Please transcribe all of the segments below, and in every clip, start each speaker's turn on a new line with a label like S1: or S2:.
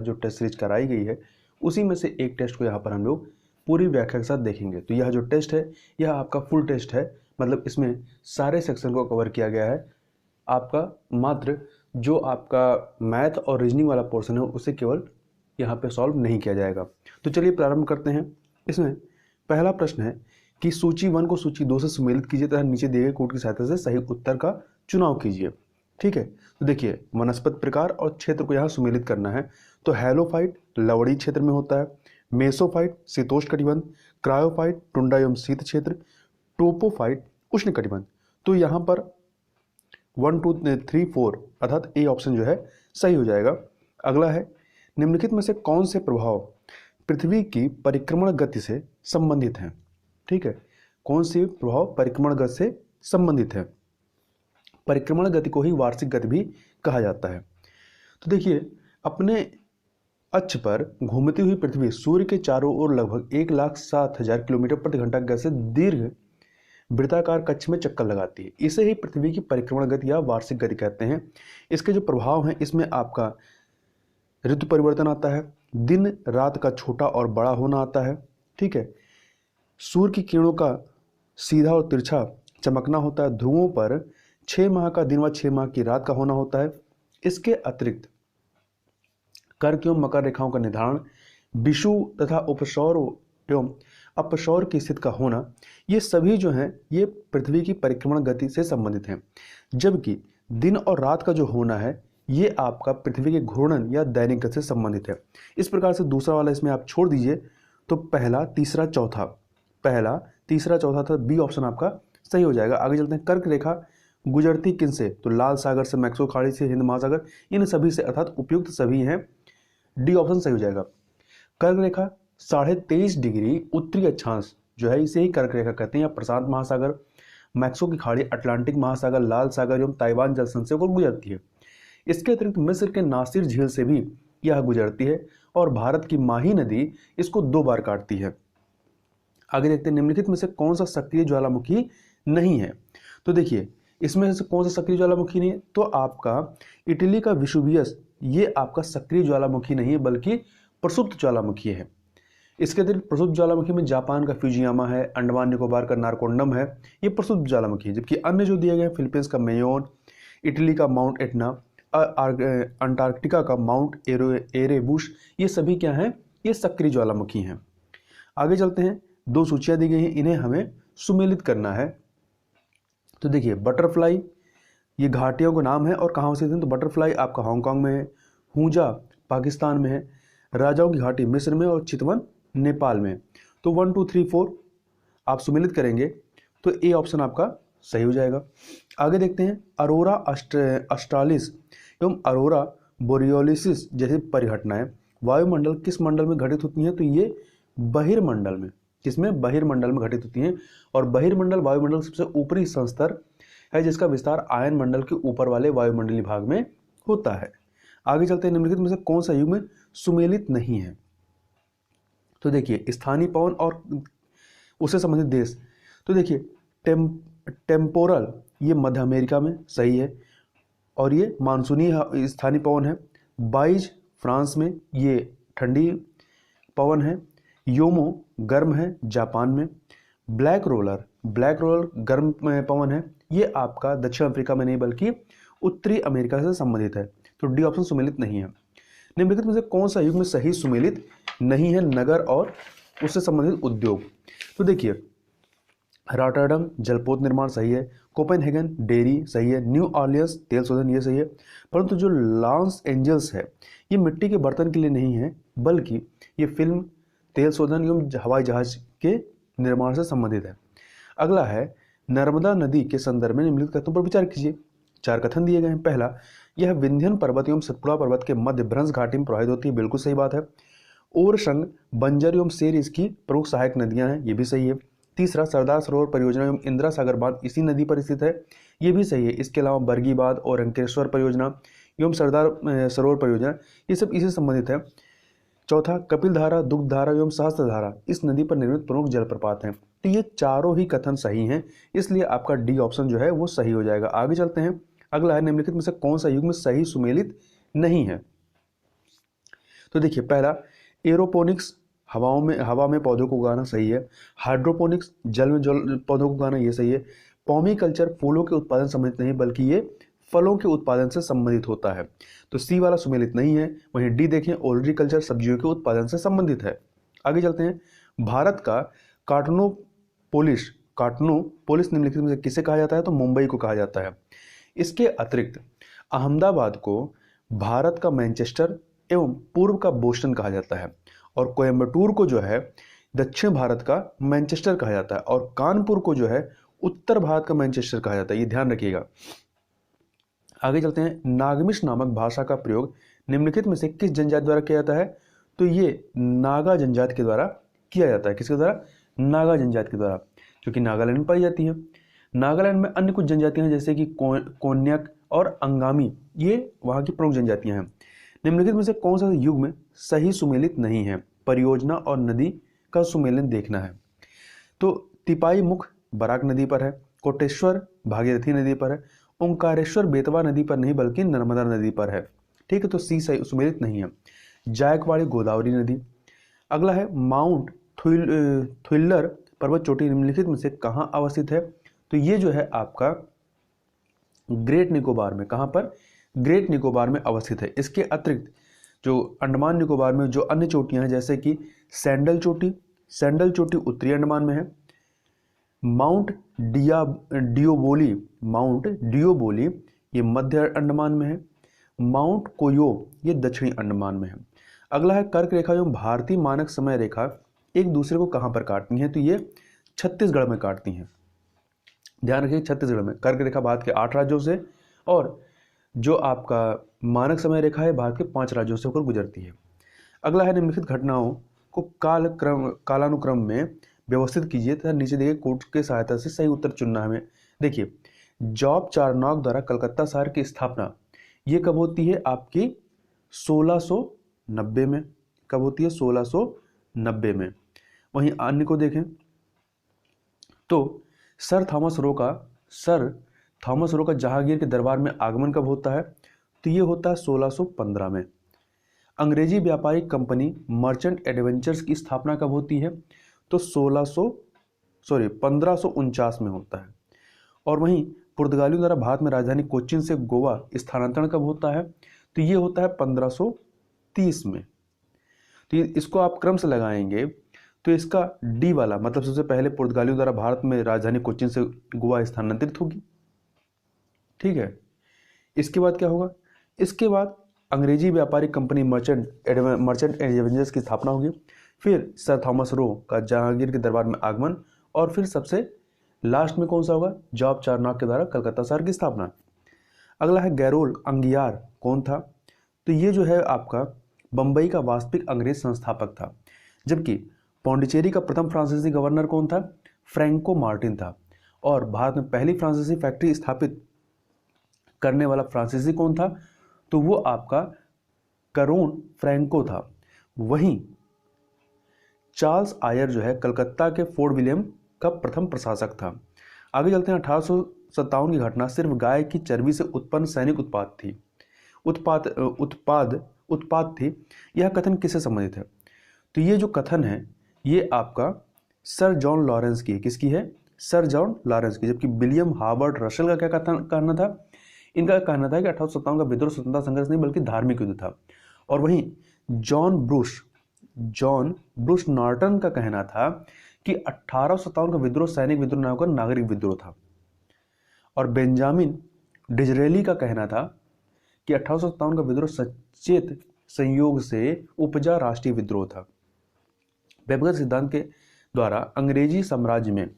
S1: जो test series कराई गई है उसी में से एक टेस्ट को यहाँ पर हम लोग पूरी व्याख्या के साथ देखेंगे। तो यह जो टेस्ट है यह आपका फुल टेस्ट है, मतलब इसमें सारे सेक्शन को कवर किया गया है। आपका मात्र जो आपका मैथ और रीजनिंग वाला पोर्शन है उसे केवल यहाँ पे सॉल्व नहीं किया जाएगा। तो चलिए प्रारंभ करते हैं। इसमें पहला प्रश्न है कि सूची 1 को सूची 2 से सुमेलित कीजिए तथा नीचे दिए गए कोड की सहायता से सही उत्तर का चुनाव कीजिए। ठीक है, तो देखिए वनस्पति प्रकार और क्षेत्र को यहाँ सुमेलित करना है। तो हैलोफाइट लवड़ी क्षेत्र में होता है, मेसोफाइट शीतोष्ण कटिबंध, क्रायोफाइट टुंडा एवं शीत क्षेत्र, टोपोफाइट उष्ण कटिबंध। तो यहाँ पर 1 2 3 4 अर्थात ए ऑप्शन जो है सही हो जाएगा। अगला है निम्नलिखित में से कौन से प्रभाव पृथ्वी की परिक्रमण गति से संबंधित हैं। ठीक है, कौन से प्रभाव परिक्रमण गति से संबंधित है। परिक्रमण गति को ही वार्षिक गति भी कहा जाता है। तो देखिए अपने अक्ष पर घूमती हुई पृथ्वी सूर्य के चारों ओर लगभग 1,07,000 किलोमीटर प्रति घंटा की गति से दीर्घ वृत्ताकार कक्ष में चक्कर लगाती है। इसे ही पृथ्वी की परिक्रमण गति या वार्षिक गति कहते हैं। इसके जो प्रभाव हैं इसमें आपका ऋतु परिवर्तन आता है, दिन रात का छोटा और बड़ा होना आता है। ठीक है, सूर्य की किरणों का सीधा और तिरछा चमकना होता है, ध्रुवों पर 6 माह का दिन व 6 माह की रात का होना होता है। इसके अतिरिक्त कर्क एवं मकर रेखाओं का निर्धारण, विषुव तथा उपसौर एवं अपसौर की स्थिति का होना, ये सभी जो हैं ये पृथ्वी की परिक्रमण गति से संबंधित हैं। जबकि दिन और रात का जो होना है ये आपका पृथ्वी के घूर्णन या दैनिक गति से संबंधित है। इस प्रकार से दूसरा वाला इसमें आप छोड़ दीजिए तो पहला तीसरा चौथा था बी ऑप्शन आपका सही हो जाएगा। आगे चलते हैं। कर्क रेखा गुजरती किन से, तो लाल सागर से, मैक्सिको खाड़ी से, हिंद महासागर, इन सभी से अर्थात उपयुक्त सभी हैं। डी ऑप्शन सही हो जाएगा। कर्क रेखा 23.5 डिग्री उत्तरी अक्षांश जो है इसे ही कर्क रेखा कहते हैं। या प्रशांत महासागर, मैक्सिको की खाड़ी, अटलांटिक महासागर, लाल सागर एवं ताइवान जल संचय को गुजरती है। इसके अतिरिक्त मिस्र के नासिर झील से भी यह गुजरती है और भारत की माही नदी इसको 2 बार काटती है। आगे देखते हैं निम्नलिखित में से कौन सा सक्रिय ज्वालामुखी नहीं है। तो देखिए इसमें से कौन सा सक्रिय ज्वालामुखी नहीं है, तो आपका इटली का विसुवियस ये आपका सक्रिय ज्वालामुखी नहीं है बल्कि प्रसुप्त ज्वालामुखी है। इसके अतिरिक्त प्रसुप्त ज्वालामुखी में जापान का फ्यूजियामा है, अंडमान निकोबार का नारकोंडम है, ये प्रसुप्त ज्वालामुखी है। जबकि अन्य जो दिए गए फिलीपींस का मेयोन, इटली का माउंट एटना, अंटार्कटिका का माउंट एरेबुस, ये सभी क्या हैं, ये सक्रिय ज्वालामुखी हैं। आगे चलते हैं। 2 सूचियां दी गई हैं, इन्हें हमें सुमेलित करना है। तो देखिए बटरफ्लाई ये घाटियों का नाम है और कहाँ स्थित है, तो बटरफ्लाई आपका हांगकांग में है, हुंजा पाकिस्तान में है, राजाओं की घाटी मिस्र में और चितवन नेपाल में। तो 1 2 3 4 आप सुमेलित करेंगे तो ए ऑप्शन आपका सही हो जाएगा। आगे देखते हैं। अरोरा ऑस्ट्रालिस एवं अरोरा बोरियोलिसिस जैसी परिघटनाएं वायुमंडल किस मंडल में घटित होती हैं, तो ये बहिर्मंडल में, किसमें, बहिर्मंडल में घटित होती हैं। और बहिर्मंडल वायुमंडल सबसे ऊपरी संस्तर है जिसका विस्तार आयन मंडल के ऊपर वाले वायुमंडलीय भाग में होता है। आगे चलते हैं। निम्नलिखित में से कौन सा युग्म सुमेलित नहीं है, तो देखिए स्थानीय पवन और उससे संबंधित देश। तो देखिए टेम्पोरल ये मध्य अमेरिका में सही है और ये मानसूनी स्थानीय पवन है। बाइज फ्रांस में ये ठंडी पवन है। योमो गर्म है जापान में। ब्लैक रोलर गर्म पवन है, ये आपका दक्षिण अफ्रीका में नहीं बल्कि उत्तरी अमेरिका से संबंधित है। तो डी ऑप्शन सुमेलित नहीं है। निम्नलिखित में से कौन सा युग में सही सुमेलित नहीं है, नगर और उससे संबंधित उद्योग। तो देखिए रॉटरडम जलपोत निर्माण सही है, कोपेनहेगन डेयरी सही है, न्यू ऑर्लियंस तेल शोधन ये सही है। परंतु जो लॉस एंजल्स है ये मिट्टी के बर्तन के लिए नहीं है बल्कि ये फिल्म, तेल शोधन एवं हवाई जहाज के निर्माण से संबंधित है। अगला है नर्मदा नदी के संदर्भ में निम्नलिखित कथनों पर विचार कीजिए। 4 कथन दिए गए हैं। पहला, यह विंध्यन पर्वत एवं सतपुड़ा पर्वत के मध्य भ्रंश घाटी में प्रवाहित होती है, बिल्कुल सही बात है। ओरसंग, बंजर एवं शेर इसकी प्रमुख सहायक नदियां हैं, ये भी सही है। तीसरा, सरदार सरोवर परियोजना एवं इंदिरा सागर बांध इसी नदी पर स्थित है, ये भी सही है। इसके अलावा बरगी बांध और अंकेश्वर परियोजना एवं सरदार सरोवर परियोजना ये सब इसी से संबंधित है। चौथा, कपिल धारा, दुग्ध धारा एवं सहस्त्र धारा इस नदी पर निर्मित प्रमुख जलप्रपात हैं। तो ये चारों ही कथन सही हैं, इसलिए आपका डी ऑप्शन जो है वो सही हो जाएगा। आगे चलते हैं। अगला है निम्नलिखित में से कौन सा युग में सही सुमेलित नहीं है। तो देखिए पहला एरोपोनिक्स, हवा में पौधों को उगाना सही है। हाइड्रोपोनिक्स, जल में जल पौधों को उगाना, ये सही है। पॉमी कल्चर फूलों के उत्पादन से संबंधित नहीं बल्कि ये फलों के उत्पादन से संबंधित होता है, तो सी वाला सुमेलित नहीं है। वहीं डी देखें ओलरीकल्चर सब्जियों के उत्पादन से संबंधित है। आगे चलते हैं। भारत का कार्टनोपोलिस निम्नलिखित में से किसे कहा जाता है, तो मुंबई को कहा जाता है। इसके अतिरिक्त अहमदाबाद को भारत का मैनचेस्टर एवं पूर्व का बोस्टन कहा जाता है, और कोयम्बटूर को जो है दक्षिण भारत का मैनचेस्टर कहा जाता है, और कानपुर को जो है उत्तर भारत का मैनचेस्टर कहा जाता है, ये ध्यान रखिएगा। आगे चलते हैं। नागमिश नामक भाषा का प्रयोग निम्नलिखित में से किस जनजाति द्वारा किया जाता है, तो ये नागा जनजाति के द्वारा किया जाता है। किसके द्वारा, नागा जनजाति के द्वारा, जो कि नागालैंड में पाई जाती है। नागालैंड में अन्य कुछ जनजातियां हैं जैसे कि कोन्याक और अंगामी, ये वहां की प्रमुख जनजातियां हैं। निम्नलिखित में से कौन सा युग में सही सुमेलित नहीं है, परियोजना और नदी का सुमेलन देखना है। तो तिपाई मुख बराक नदी पर है, कोटेश्वर भागीरथी नदी पर है, ओंकारेश्वर बेतवा नदी पर नहीं बल्कि नर्मदा नदी पर है। ठीक है, तो सी सही सुमेलित नहीं है। जायकवाड़ी गोदावरी नदी। अगला है माउंट थ्रिलर पर्वत चोटी निम्नलिखित में से कहाँ अवस्थित है, तो ये जो है आपका ग्रेट निकोबार में, कहाँ पर, ग्रेट निकोबार में अवस्थित है। इसके अतिरिक्त जो अंडमान निकोबार में जो अन्य चोटियां हैं जैसे कि सैंडल चोटी उत्तरी अंडमान में है। माउंट डियोबोली ये मध्य अंडमान में है। माउंट कोयोब ये दक्षिणी अंडमान में है। अगला है कर्क रेखा एवं भारतीय मानक समय रेखा एक दूसरे को कहां पर काटती हैं, तो ये छत्तीसगढ़ में काटती हैं। ध्यान रखिए, छत्तीसगढ़ में कर्क रेखा भारत के 8 राज्यों से, और जो आपका मानक समय रेखा है भारत के 5 राज्यों से होकर गुजरती है। अगला है निम्नलिखित घटनाओं को कालानुक्रम में व्यवस्थित कीजिए तथा नीचे दिए कोड के सहायता से सही उत्तर चुनना है हमें। देखिए, जॉब चार्नॉक द्वारा कलकत्ता शहर की स्थापना ये कब होती है, आपकी 1690 में। कब होती है, 1690 में। वहीं अन्य को देखें तो सर थॉमस रो का जहांगीर के दरबार में आगमन कब होता है, तो ये होता है 1615 में। अंग्रेजी व्यापारिक कंपनी मर्चेंट एडवेंचर्स की स्थापना कब होती है, तो 1549 में होता है। और वहीं पुर्तगालियों द्वारा भारत में राजधानी कोचीन से गोवा स्थानांतरण कब होता है, तो ये होता है 1530 में। तो इसको आप क्रम से लगाएंगे तो इसका डी वाला मतलब सबसे पहले पुर्तगालियों द्वारा भारत में राजधानी कोचीन से गोवा स्थानांतरित होगी। ठीक है, इसके बाद क्या होगा, इसके बाद अंग्रेजी व्यापारिक कंपनी मर्चेंट एडवेंचर्स की स्थापना होगी। फिर सर थॉमस रो का जहांगीर के दरबार में आगमन, और फिर सबसे लास्ट में कौन सा होगा, जॉब चार्नॉक के द्वारा कलकत्ता शहर की स्थापना। अगला है गैरोल अंगियार कौन था, तो ये जो है आपका बंबई का वास्तविक अंग्रेज संस्थापक था। जबकि पौंडीचेरी का प्रथम फ्रांसीसी गवर्नर कौन था, फ्रैंको मार्टिन था। और भारत में पहली फ्रांसीसी फैक्ट्री स्थापित करने वाला फ्रांसीसी कौन था, तो वो आपका करोन फ्रैंको था। वहीं चार्ल्स आयर जो है कलकत्ता के फोर्ट विलियम का प्रथम प्रशासक था। आगे चलते हैं। 1857 की घटना सिर्फ गाय की चर्बी से उत्पन्न सैनिक उत्पाद थी। यह कथन किससे संबंधित है, तो ये जो कथन है ये आपका सर जॉन लॉरेंस की है। किसकी है, सर जॉन लॉरेंस की। जबकि विलियम हार्वर्ड रशल का क्या कहना था, इनका कहना था कि 1857 का विद्रोह स्वतंत्रता संघर्ष नहीं बल्कि धार्मिक युद्ध था। और वहीं जॉन ब्रूस नॉर्टन का कहना था कि 1857 का विद्रोह सैनिक विद्रोह न होकर नागरिक विद्रोह था। और बेंजामिन डिजरेली का कहना था कि 1857 का विद्रोह सचेत संयोग से उपजा राष्ट्रीय विद्रोह था। वेबगर सिद्धांत के द्वारा अंग्रेजी साम्राज्य में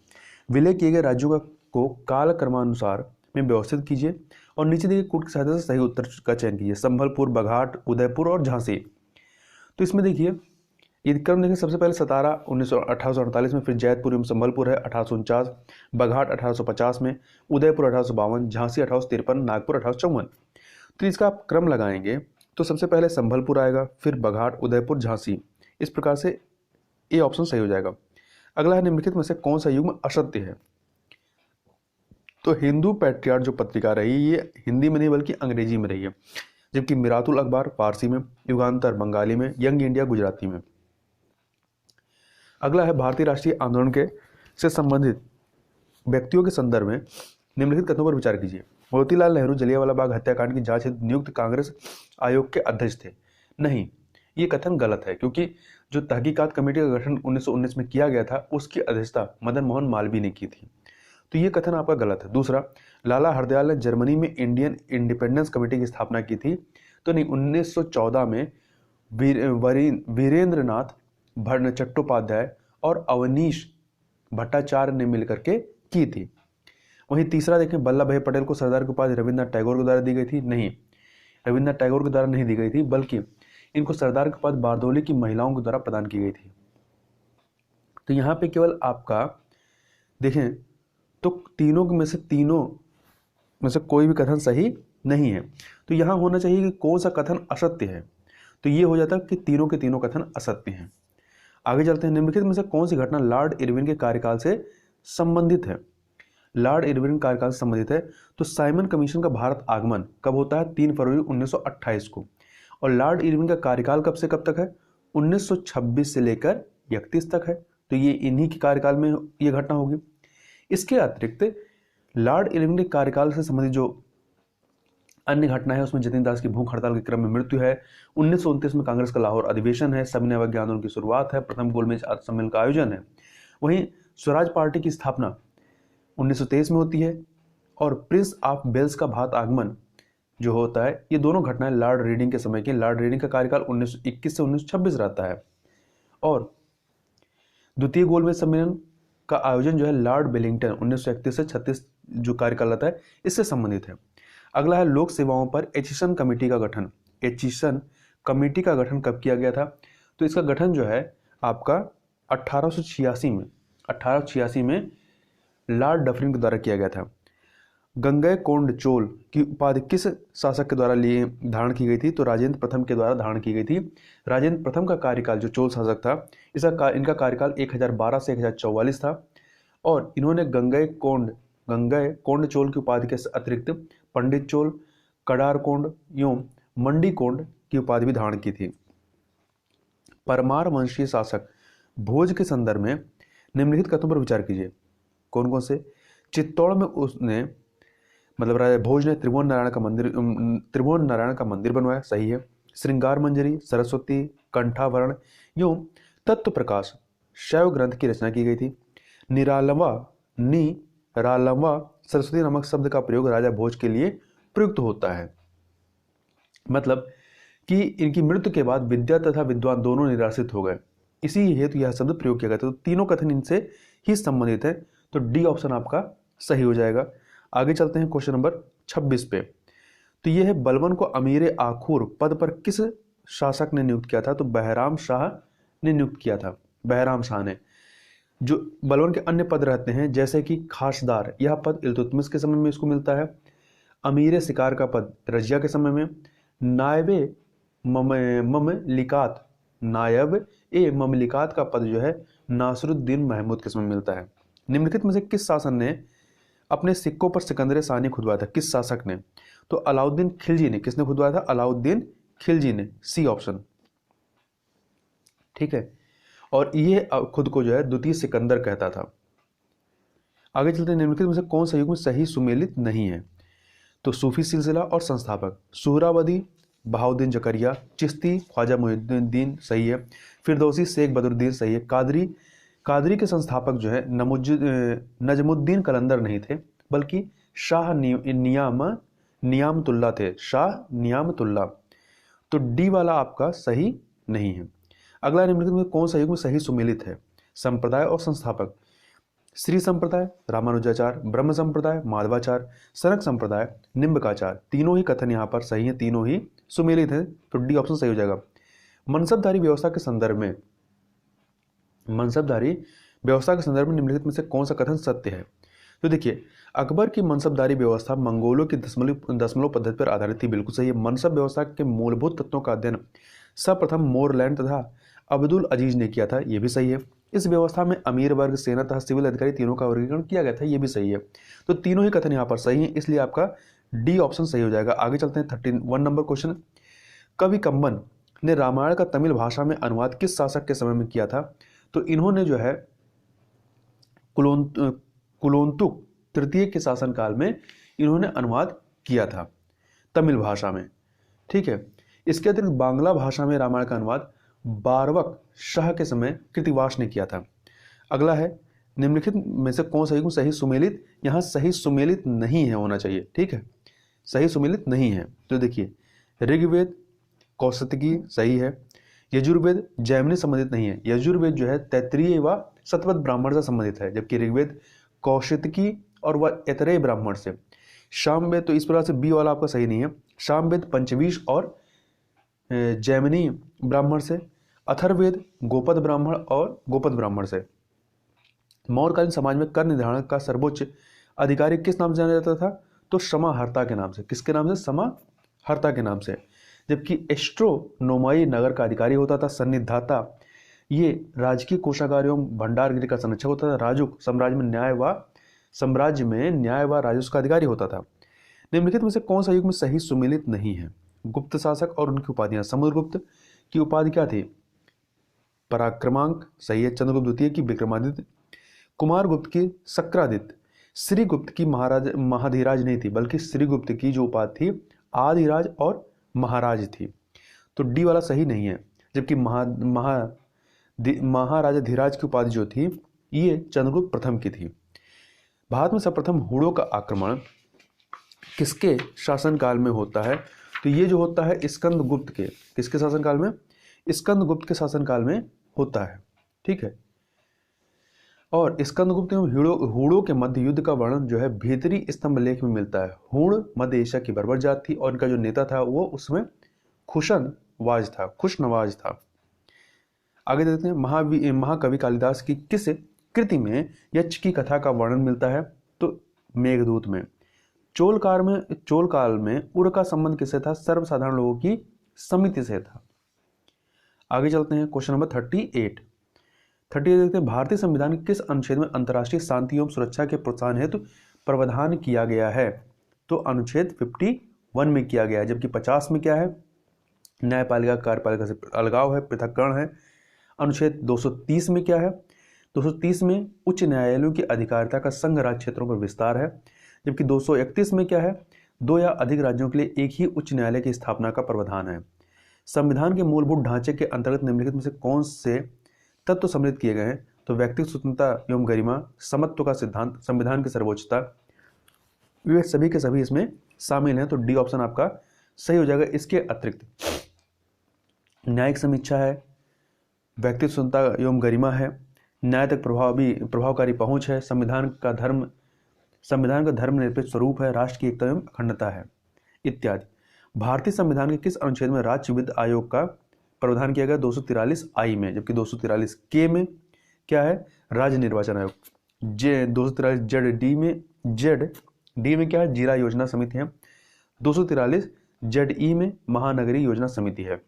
S1: विलय किए गए राज्यों को काल क्रमानुसार में व्यवस्थित कीजिए और नीचे दिए कोड की सहायता से सही उत्तर का चयन कीजिए। संभलपुर, बघाट, उदयपुर और झांसी। तो इसमें देखिए ये क्रम देखिए, सबसे पहले सतारा 1848 में, फिर जैतपुर एवं संभलपुर है 1849, बघाट 1850 में, उदयपुर 1852, झांसी 1853, नागपुर 1854। तो इसका आप क्रम लगाएंगे तो सबसे पहले संभलपुर आएगा, फिर बघाट, उदयपुर, झांसी। इस प्रकार से ए ऑप्शन सही हो जाएगा। अगला है निम्नलिखित में से कौन सा युग्म असत्य है, तो हिंदू पैट्रियार्ट जो पत्रिका रही ये हिंदी में नहीं बल्कि अंग्रेजी में रही है। जबकि मिरातुल अखबार फारसी में, युगांतर बंगाली में, यंग इंडिया गुजराती में। अगला है भारतीय राष्ट्रीय आंदोलन के से संबंधित व्यक्तियों के संदर्भ में निम्नलिखित कथनों पर विचार कीजिए। मोतीलाल नेहरू जलियांवाला बाग हत्याकांड की जांच हेतु नियुक्त कांग्रेस आयोग के अध्यक्ष थे। नहीं, ये कथन गलत है, क्योंकि जो तहकीकात कमेटी का गठन 1919 में किया गया था उसकी अध्यक्षता मदन मोहन मालवीय ने की थी, तो ये कथन आपका गलत है। दूसरा, लाला हरदयाल ने जर्मनी में इंडियन इंडिपेंडेंस कमेटी की स्थापना की थी, तो नहीं, 1914 में वीरेंद्र नाथ चट्टोपाध्याय और अवनीश भट्टाचार्य ने मिलकर के की थी। वहीं तीसरा देखें, वल्लभ भाई पटेल को सरदार की उपाधि रविन्द्रनाथ टैगोर के द्वारा दी गई थी। नहीं, रविन्द्रनाथ टैगोर के द्वारा नहीं दी गई थी, बल्कि इनको सरदार की उपाधि बारदोली की महिलाओं के द्वारा प्रदान की गई थी। तो यहाँ पे केवल आपका देखें तो तीनों में से कोई भी कथन सही नहीं है। तो यहाँ होना चाहिए कि कौन सा कथन असत्य है, तो ये हो जाता है कि तीनों के तीनों कथन असत्य हैं। आगे चलते हैं, निम्नलिखित में से कौन सी घटना लॉर्ड इरविन के कार्यकाल से संबंधित है। लॉर्ड इरविन कार्यकाल से संबंधित है तो साइमन कमीशन का भारत आगमन कब होता है? 3 फरवरी 1928 को। और लॉर्ड इरविन का कार्यकाल कब से कब तक है? 1926 से लेकर 31 तक है, तो ये इन्हीं के कार्यकाल में ये घटना होगी। इसके अतिरिक्त लॉर्ड इरविन के कार्यकाल से संबंधित जो अन्य घटना है उसमें जतिन दास की भूख हड़ताल के क्रम में मृत्यु है, 1929 में कांग्रेस का लाहौर अधिवेशन है, सविनय अवज्ञा आंदोलन की शुरुआत है, प्रथम गोलमेज सम्मेलन का आयोजन है। वहीं स्वराज पार्टी की स्थापना 1923 में होती है और प्रिंस ऑफ वेल्स का भारत आगमन जो होता है, ये दोनों घटनाएं लॉर्ड रीडिंग के समय की। लॉर्ड रीडिंग का कार्यकाल 1921 से 1926 रहता है और द्वितीय गोलमेज सम्मेलन का आयोजन जो है लॉर्ड वेलिंगटन 1931 से 36 जो कार्यकाल रहता है इससे संबंधित है। अगला है लोक सेवाओं पर एचिसन कमेटी का गठन। एचिसन कमेटी का गठन कब किया गया था? तो इसका गठन जो है आपका 1886 में लॉर्ड डफरिन के द्वारा किया गया था। गंगई कोंड चोल की उपाधि किस शासक के द्वारा लिए धारण की गई थी? तो राजेंद्र प्रथम के द्वारा धारण की गई थी। राजेंद्र प्रथम का कार्यकाल जो चोल शासक था इनका कार्यकाल 1012 से 1044 था और इन्होंने गंगई कोंड चोल की उपाधि के अतिरिक्त पंडित चोल, कडार कोंड एवं मंडी कोंड की उपाधि भी धारण की थी। परमार वंशीय शासक भोज के संदर्भ में निम्नलिखित कथनों पर विचार कीजिए। कौन कौन से? चित्तौड़ में उसने मतलब राजा भोज ने त्रिभुवन नारायण का मंदिर बनवाया, सही है। श्रृंगार मंजरी, सरस्वती, कंठाभरण एवं तत्व प्रकाश शैव ग्रंथ की रचना की गई थी। निरालंवा सरस्वती नामक शब्द का प्रयोग राजा भोज के लिए प्रयुक्त होता है, मतलब कि इनकी मृत्यु के बाद विद्या तथा विद्वान दोनों निराश्रित हो गए, इसी हेतु यह शब्द प्रयोग किया गया था। तो तीनों कथन इनसे ही संबंधित है, तो डी ऑप्शन आपका सही हो जाएगा। आगे चलते हैं क्वेश्चन नंबर 26 पे। तो यह है बलबन को अमीर आखूर पद पर किस शासक ने नियुक्त किया था? तो बहराम शाह ने नियुक्त किया था। बहराम शाह ने। जो बलबन के अन्य पद रहते हैं जैसे कि खासदार, यह पद इल्तुतमिश के समय में इसको मिलता है। अमीर शिकार का पद रजिया के समय में। नायब ए ममलिकात का पद जो है नासरुद्दीन महमूद के समय मिलता है। निम्नलिखित में से किस शासन ने अपने सिक्कों पर सिकंदर सानी खुदवाया था? किस शासक ने? तो अलाउद्दीन खिलजी ने। किसने खुदवाया था? अलाउद्दीन खिलजी ने, सी ऑप्शन, ठीक है। और ये खुद को जो है द्वितीय सिकंदर कहता था। आगे चलते हैं, निम्नलिखित में से कौन सा युग में सही सुमेलित नहीं है? तो सूफी सिलसिला और संस्थापक सुहरावर्दी बहाउद्दीन जकरिया, चिश्ती ख्वाजा मुहिउद्दीन, सही है। फिरदौसी शेख बदरुद्दीन, सही है। कादरी के संस्थापक जो है नजमुद्दीन कलंदर नहीं थे, बल्कि शाह नियामतुल्ला थे। शाह नियामतुल्ला, तो डी वाला आपका सही नहीं है। अगला, निम्नलिखित में कौन सा युग में सही सुमेलित है? संप्रदाय और संस्थापक श्री संप्रदाय, रामानुजाचार, ब्रह्म संप्रदाय, माधवाचार, सनक संप्रदाय, निम्बकाचार, तीनों ही कथन यहाँ पर सही है, तीनों ही सुमेलित है, तो डी ऑप्शन सही हो जाएगा। मनसबदारी व्यवस्था के संदर्भ में निम्नलिखित में से कौन सा कथन सत्य है? तो देखिए, अकबर की मनसबदारी व्यवस्था मंगोलों की दशमलव पद्धति पर आधारित थी, बिल्कुल सही है। मनसब व्यवस्था के मूलभूत तत्वों का अध्ययन सर्वप्रथम मोरलैंड तथा अब्दुल अजीज ने किया था, यह भी सही है। इस व्यवस्था में अमीर वर्ग, सेना तथा सिविल अधिकारी तीनों का वर्गीकरण किया गया था, यह भी सही है। तो तीनों ही कथन यहाँ पर सही है, इसलिए आपका डी ऑप्शन सही हो जाएगा। आगे चलते हैं 31 नंबर क्वेश्चन। कवि कंबन ने रामायण का तमिल भाषा में अनुवाद किस शासक के समय में किया था? तो इन्होंने जो है कुलोत्तुक तृतीय के शासनकाल में इन्होंने अनुवाद किया था तमिल भाषा में। ठीक है। इसके अतिरिक्त बांग्ला भाषा में रामायण का अनुवाद बारवक शाह के समय कृतिवास ने किया था। अगला है निम्नलिखित में से कौन सही सही सुमेलित, यहाँ सही सुमेलित नहीं है होना चाहिए। ठीक है, सही सुमेलित नहीं है। तो देखिए ऋग्वेद कौशिकी सही है, यजुर्वेद जैमिनी संबंधित नहीं है। यजुर्वेद जो है तैत्तिरीय व सतपथ ब्राह्मण से संबंधित है, जबकि ऋग्वेद कौशिकी और वह ऐतरेय ब्राह्मण से। सामवेद तो इस प्रकार से बी वाला आपका सही नहीं है। सामवेद पंचवीश और जैमिनी ब्राह्मण से। अथर्ववेद गोपद ब्राह्मण और गोपद ब्राह्मण से। मौर्यकालीन समाज में कर निर्धारण का सर्वोच्च अधिकारी किस नाम से जाना जाता था? तो समाहर्ता के नाम से। किसके नाम से? समाहर्ता के नाम से। जबकि एस्ट्रोनोमाई नगर का अधिकारी होता था। सन्निधाता ये राजकीय कोषागार एवं भंडारगृह का संरक्षक होता था। राजुक साम्राज्य में न्याय व राजस्व का अधिकारी होता था। निम्नलिखित में से कौन सा युग में सही सुमेलित नहीं है? गुप्त शासक और उनकी उपाधियां। समुद्रगुप्त की उपाधि क्या थी? पराक्रमांक सही है। चंद्रगुप्त द्वितीय की विक्रमादित्य। कुमारगुप्त की शक्रादित्य। श्रीगुप्त की महाधिराज नहीं थी, बल्कि श्रीगुप्त की जो उपाधि थी आदिराज और महाराज थी। तो डी वाला सही नहीं है। जबकि महाराजा धीराज की उपाधि जो थी ये चंद्रगुप्त प्रथम की थी। भारत में सर्वप्रथम हुड़ों का आक्रमण किसके शासनकाल में होता है? तो ये जो होता है स्कंदगुप्त के। किसके शासनकाल में? स्कंदगुप्त के शासनकाल में होता है। ठीक है। और स्कंदगुप्त एवं हुड़ों के मध्य युद्ध का वर्णन जो है भीतरी स्तंभ लेख में मिलता है। हुड़ मध्य एशिया की बर्बर जात थी और इनका जो नेता था वो उसमें खुशनवाज था। आगे देखते हैं महाकवि कालिदास की किस कृति में यक्ष की कथा का वर्णन मिलता है? तो मेघदूत में। चोल काल में उर का संबंध किससे था? सर्वसाधारण लोगों की समिति से था। आगे चलते हैं क्वेश्चन नंबर 38 देखते हैं। भारतीय संविधान के किस अनुच्छेद में अंतर्राष्ट्रीय शांति एवं सुरक्षा के प्रोत्साहन हेतु प्रावधान किया गया है? तो अनुच्छेद 51 में किया गया है। जबकि 50 में क्या है? न्यायपालिका कार्यपालिका से अलगाव है, पृथक्करण है। अनुच्छेद 230 में क्या है? 230 में उच्च न्यायालयों की अधिकारिता का संघ राज्य क्षेत्रों पर विस्तार है। जबकि 231 में क्या है? 2 या अधिक राज्यों के लिए एक ही उच्च न्यायालय की स्थापना का प्रावधान है। संविधान के मूलभूत ढांचे के अंतर्गत निम्नलिखित में से कौन से तत्व सम्मिलित किए गए हैं? तो व्यक्तिगत स्वतंत्रता एवं गरिमा, समत्व का सिद्धांत, संविधान की सर्वोच्चता, वे सभी के सभी इसमें शामिल हैं। तो डी ऑप्शन आपका सही हो जाएगा। इसके अतिरिक्त न्यायिक समीक्षा है, व्यक्तिगत स्वतंत्रता एवं गरिमा है, न्याय तक प्रभावकारी पहुंच है, संविधान का धर्मनिरपेक्ष स्वरूप है, राष्ट्र की एकता एवं अखंडता है इत्यादि। भारतीय संविधान के किस अनुच्छेद में राज्य वित्त आयोग का प्रावधान किया गया? 243 आई में। जबकि 243 के में क्या है? राज्य निर्वाचन आयोग। 243 जेड डी में क्या है? जिला योजना समिति है। 243 जेड ई में महानगरीय योजना समिति है।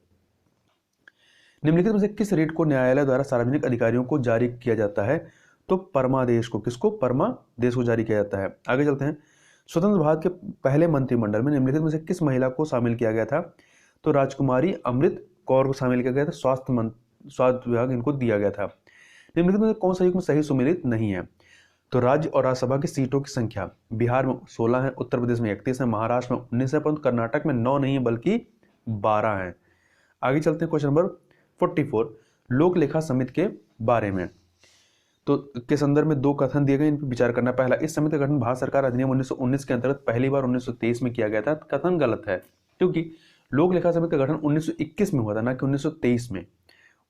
S1: निम्नलिखित में से किस रेट को न्यायालय द्वारा सार्वजनिक अधिकारियों को जारी किया जाता है? तो परमादेश को। किसको? परमादेश को जारी किया जाता है। आगे चलते हैं। स्वतंत्र भारत के पहले मंत्रिमंडल में निम्नलिखित में से किस महिला को शामिल किया गया था? तो राजकुमारी अमृत कौर को शामिल किया गया था। स्वास्थ्य विभाग इनको दिया गया था। निम्नलिखित में से कौन सा युग में सही सुमेलित नहीं है? तो राज्य और राज्यसभा की सीटों की संख्या बिहार में 16 है, उत्तर प्रदेश में 31 है, महाराष्ट्र में 19 है, परंतु कर्नाटक में 9 नहीं है बल्कि 12 है। आगे चलते हैं क्वेश्चन नंबर 44 लोक लेखा समिति के बारे में। तो के संदर्भ में 2 कथन दिए गए, इन पर विचार करना। पहला, इस समिति का गठन भारत सरकार अधिनियम 1919 के अंतर्गत पहली बार 1923 में किया गया था। कथन गलत है, क्योंकि लोक लेखा समिति का गठन 1921 में हुआ था, ना कि 1923 में।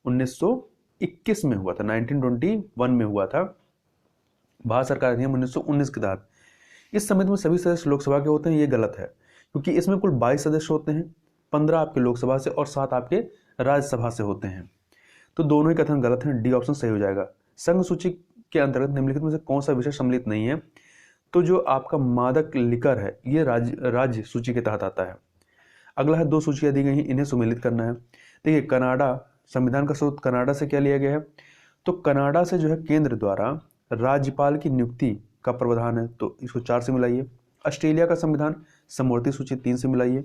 S1: 1921 में हुआ था, 1921 में हुआ था भारत सरकार अधिनियम 1919 के तहत। इस समिति में सभी सदस्य लोकसभा के होते हैं, ये गलत है, क्योंकि इसमें कुल 22 सदस्य होते हैं, 15 आपके लोकसभा से और 7 आपके राज्यसभा से होते हैं। तो दोनों ही कथन गलत हैं, डी ऑप्शन सही हो जाएगा। संघ सूची के अंतर्गत निम्नलिखित में से कौन सा विषय सम्मिलित नहीं है? तो जो आपका मादक लिकर है ये राज्य सूची के तहत आता है। अगला है 2 सूचियां दी गई हैं, इन्हें सुमेलित करना है। देखिए कनाडा, संविधान का स्रोत कनाडा से क्या लिया गया है? तो कनाडा से जो है केंद्र द्वारा राज्यपाल की नियुक्ति का प्रावधान है, तो इसको 4 से मिलाइए। ऑस्ट्रेलिया का संविधान समवर्ती सूची 3 से मिलाइए।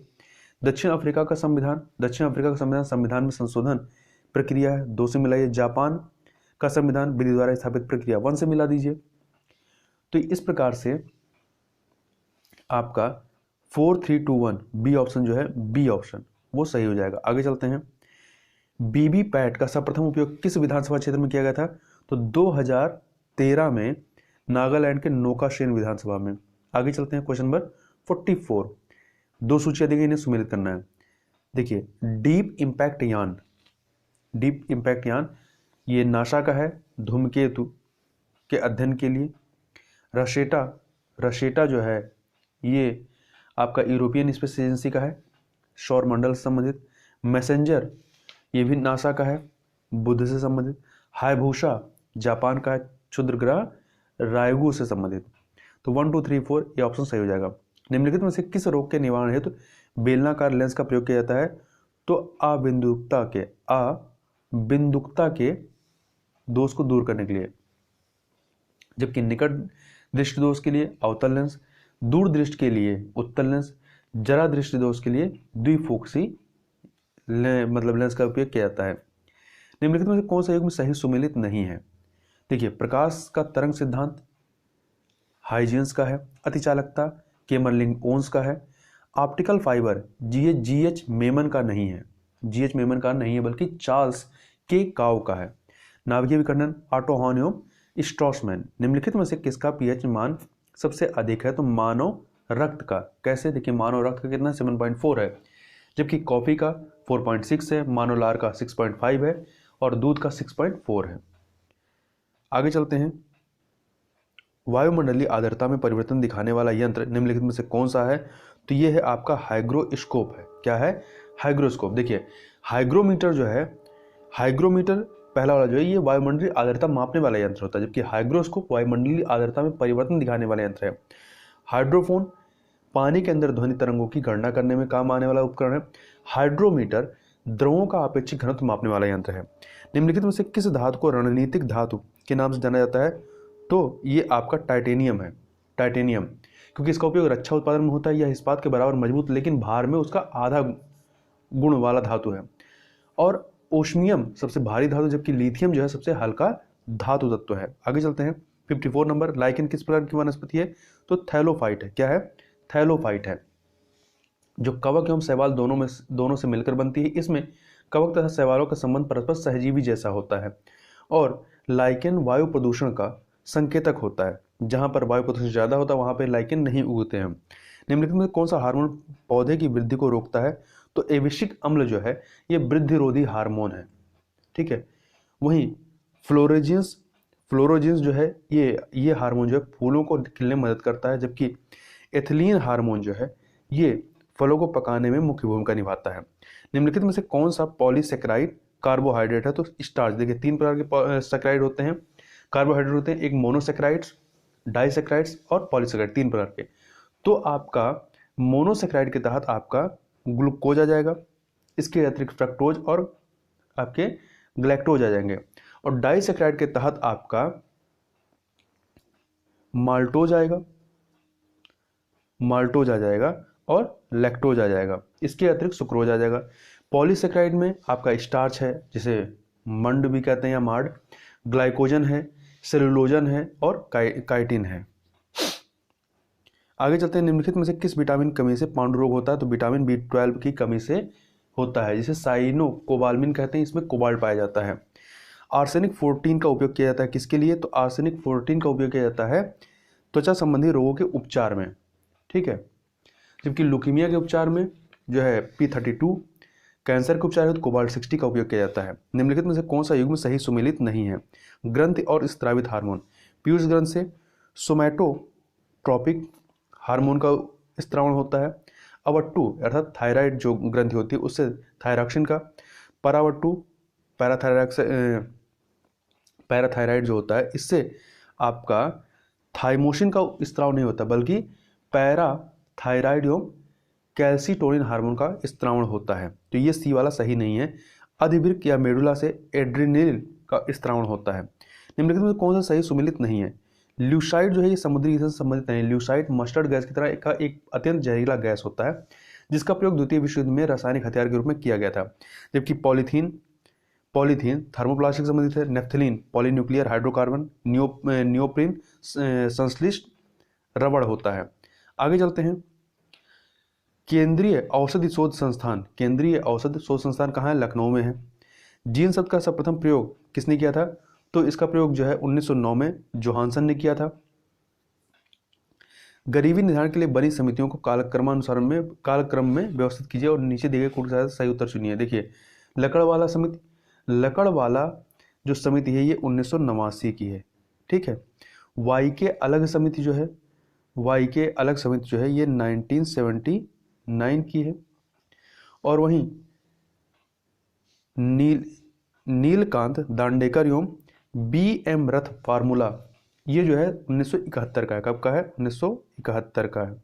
S1: दक्षिण अफ्रीका का संविधान संविधान में संशोधन प्रक्रिया है, 2 से मिलाइए। जापान का संविधान विधि द्वारा स्थापित प्रक्रिया 1 से मिला दीजिए। तो इस प्रकार से आपका 4-3-2-1 बी ऑप्शन जो है, बी ऑप्शन वो सही हो जाएगा। आगे चलते हैं। वीवीपैट का सर्वप्रथम उपयोग किस विधानसभा क्षेत्र में किया गया था? तो 2013 में नागालैंड के नौकाशेन विधानसभा में। आगे चलते हैं क्वेश्चन नंबर 44। 2 सूचियां दी गई, इन्हें सुमेलित करना है। देखिए, डीप इम्पैक्ट यान ये नासा का है धूमकेतु के अध्ययन के लिए। रशेटा जो है ये आपका यूरोपियन स्पेस एजेंसी का है, सौर मंडल से संबंधित। मैसेंजर ये भी नासा का है, बुध से संबंधित। हायबूसा जापान का है, क्षुद्र ग्रह रायगु से संबंधित। तो 1 2 3 4 ये ऑप्शन सही हो जाएगा। निम्नलिखित में से किस रोग के निवारण हेतु बेलनाकार लेंस का प्रयोग किया जाता है? तो अबिंदुकता के दोष को दूर करने के लिए। जबकि निकट दृष्टि दोष के लिए अवतल लेंस, दूर दृष्टि के लिए उत्तल लेंस, जरा दृष्टि दोष के लिए द्विफोक्सी लेंस का उपयोग किया जाता है। निम्नलिखित में से कौन सा युग्म सही सुमेलित नहीं है? देखिए, प्रकाश का तरंग सिद्धांत हाइजेंस का है, अतिचालकता केमरलिंग ओन्स का है, ऑप्टिकल फाइबर जीएच मेमन का नहीं है, बल्कि चार्ल्स के काउ का है। नाभिकीय विकर्णन ऑटो हॉर्न एवं स्ट्रॉसमैन। निम्नलिखित में से किसका पीएच मान सबसे अधिक है? तो मानव रक्त का। कैसे? देखिए, मानव रक्त का कितना 7.4 है, जबकि कॉफी का 4.6 है, मानव लार का 6.5 है और दूध का 6.4 है। आगे चलते हैं। वायुमंडलीय आर्द्रता में परिवर्तन दिखाने वाला यंत्र निम्नलिखित में से कौन सा है? तो ये है आपका हाइग्रोस्कोप है। क्या है? हाइग्रोस्कोप। देखिए, हाइग्रोमीटर जो है, हाइग्रोमीटर पहला वाला जो है ये वायुमंडलीय आर्द्रता मापने वाला यंत्र होता है, जबकि हाइग्रोस्कोप वायुमंडलीय आर्द्रता में परिवर्तन दिखाने वाला यंत्र है। हाइड्रोफोन पानी के अंदर ध्वनि तरंगों की गणना करने में काम आने वाला उपकरण है। हाइड्रोमीटर द्रवों का अपेक्षित घनत्व मापने वाला यंत्र है। निम्नलिखित में से किस धातु को रणनीतिक धातु के नाम से जाना जाता है? तो ये आपका टाइटेनियम है। टाइटेनियम क्योंकि इसका उपयोग रक्षा उत्पादन में होता है। यह इस्पात के बराबर मजबूत लेकिन भार में उसका आधा गुण वाला धातु है। और ओस्मियम सबसे भारी धातु, जबकि लिथियम जो है सबसे हल्का धातु तत्व है। आगे चलते हैं। 54 नंबर। लाइकेन किस प्रकार की वनस्पति है? तो थैलोफाइट है। क्या है? थैलोफाइट है, जो कवक एवं शैवाल दोनों से मिलकर बनती है। इसमें कवक तथा शैवालों का संबंध परस्पर सहजीवी जैसा होता है। और लाइकेन वायु प्रदूषण का संकेतक होता है। जहां पर वायु प्रदूषण ज्यादा होता है वहां पर लाइकेन नहीं उगते हैं। निम्नलिखित में कौन सा हार्मोन पौधे की वृद्धि को रोकता है? तो एबिसिक अम्ल जो है ये वृद्धिरोधी हार्मोन है। ठीक है। वहीं फ्लोरोजिन्स जो है ये हार्मोन जो है फूलों को खिलने में मदद करता है, जबकि एथिलीन हार्मोन जो है ये फलों को पकाने में मुख्य भूमिका निभाता है। निम्नलिखित में से कौन सा पॉलीसेकेराइड कार्बोहाइड्रेट है? तो स्टार्च। देखिए, 3 प्रकार के सेकेराइड होते हैं, कार्बोहाइड्रेट होते हैं। एक मोनोसेकेराइड्स, डाइसेकेराइड्स और पॉलीसेकेराइड, 3 प्रकार के। तो आपका मोनोसेकेराइड के तहत आपका ग्लूकोज आ जाएगा, इसके अतिरिक्त फ्रक्टोज और आपके ग्लैक्टोज आ जाएंगे। और डाइसेकेराइड के तहत आपका माल्टोज आ जाएगा और लैक्टोज आ जाएगा, इसके अतिरिक्त सुक्रोज आ जाएगा। पॉलीसेकेराइड में आपका स्टार्च है, जिसे मंड भी कहते हैं या मार्ड, ग्लाइकोजन है, सेलुलोजन है और काइटिन है। आगे चलते हैं। निम्नलिखित में से किस विटामिन कमी से पांडु रोग होता है? तो विटामिन B12 की कमी से होता है, जिसे साइनोकोबाल्मिन कहते हैं। इसमें कोबाल्ट पाया जाता है। आर्सेनिक 14 का उपयोग किया जाता है किसके लिए? तो आर्सेनिक 14 का उपयोग किया जाता है त्वचा संबंधी रोगों के उपचार में। ठीक है। जबकि लुकीमिया के उपचार में जो है P32, कैंसर के उपचार हेतु कोबाल्ट 60 का उपयोग किया जाता है। निम्नलिखित में से कौन सा युग्म सही सुमेलित नहीं है? ग्रंथि और स्त्रावित हार्मोन। पीयूष ग्रंथ से सोमैटोट्रॉपिक हार्मोन का स्त्रावण होता है। अवट्टू अर्थात थायराइड जो ग्रंथि होती है उससे थायरॉक्सिन का। परावट्टू पैराथायराइड जो होता है इससे आपका थाइमोसिन का स्त्राव नहीं होता, बल्कि पैराथायराइड एवं कैल्सिटोनिन हार्मोन का स्त्रावण होता है। तो ये सी वाला सही नहीं है। अधिवृक्क या मेडुला से एड्रेनलिन का स्त्रावण होता है। निम्नलिखित में कौन सा सही सुमेलित नहीं है? ल्यूसाइड जो है ये समुद्री ईंधन से संबंधित नहीं। ल्यूसाइड मस्टर्ड गैस की तरह एक अत्यंत जहरीला गैस होता है जिसका प्रयोग द्वितीय विश्व युद्ध में रासायनिक हथियार के रूप में किया गया था। जबकि पॉलीथीन थर्मोप्लास्टिक से संबंधित है। Naphthalene polynuclear hydrocarbon. नियोप्रीन संश्लिष्ट रबड़ होता है। आगे चलते हैं। केंद्रीय औषधि शोध संस्थान कहाँ है? लखनऊ में है। जीन शब्द का सर्वप्रथम प्रयोग किसने किया था? तो इसका प्रयोग जो है 1909 में जोहानसन ने किया था। गरीबी निर्धारण के लिए बनी समितियों को कालक्रम में व्यवस्थित कीजिए और नीचे दिए गए कोड के सही उत्तर चुनिए। देखिए, लकड़वाला जो समिति है ये 1989 की है। ठीक है। वाई के अलग समिति जो है ये 1979 की है। और वहीं नीलकांत दांडेकर एवं BM रथ फार्मूला ये जो है 1971 का है। कब का है? 1971 का है।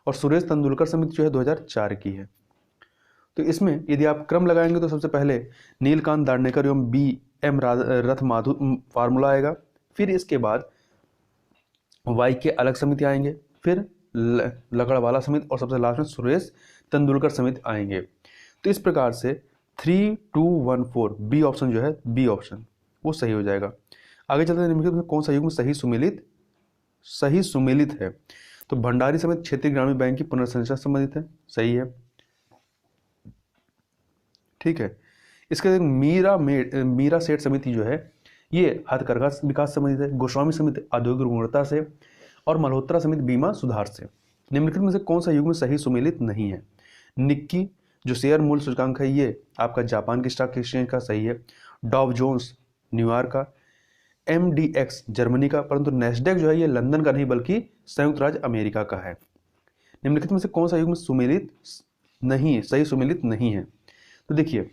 S1: और सुरेश तेंदुलकर समिति जो है 2004 की है। तो इसमें यदि आप क्रम लगाएंगे तो सबसे पहले नीलकांत दांडेकर एवं BM रथ फार्मूला आएगा, फिर इसके बाद वाई के अलग समिति आएंगे, फिर लकड़वाला समिति और सबसे लास्ट में सुरेश तेंदुलकर समिति आएंगे। तो इस प्रकार से 3214 बी ऑप्शन जो है, बी ऑप्शन वो सही हो जाएगा। आगे चलते हैं। निम्नलिखित में कौन सा युग्म सही सुमेलित है? तो भंडारी समिति क्षेत्रीय ग्रामीण बैंक की पुनर्संरचना संबंधित है, सही है। ठीक है। इसके मीरा सेठ समिति जो है ये हथकरघा विकास संबंधित है। गोस्वामी समिति औद्योगिक गुणवत्ता से और मल्होत्रा समिति बीमा सुधार से। निम्नलिखित में से कौन सा युग्म सही सुमेलित नहीं है? निक्की जो शेयर मूल्य सूचकांक है ये आपका जापान के स्टॉक एक्सचेंज का सही है। डॉव जोन्स न्यूयॉर्क का। MDX जर्मनी का। परंतु नेस्डेक जो है ये लंदन का नहीं बल्कि संयुक्त राज्य अमेरिका का है। निम्नलिखित में से कौन सा युग्म सही सुमेलित नहीं है? तो देखिए,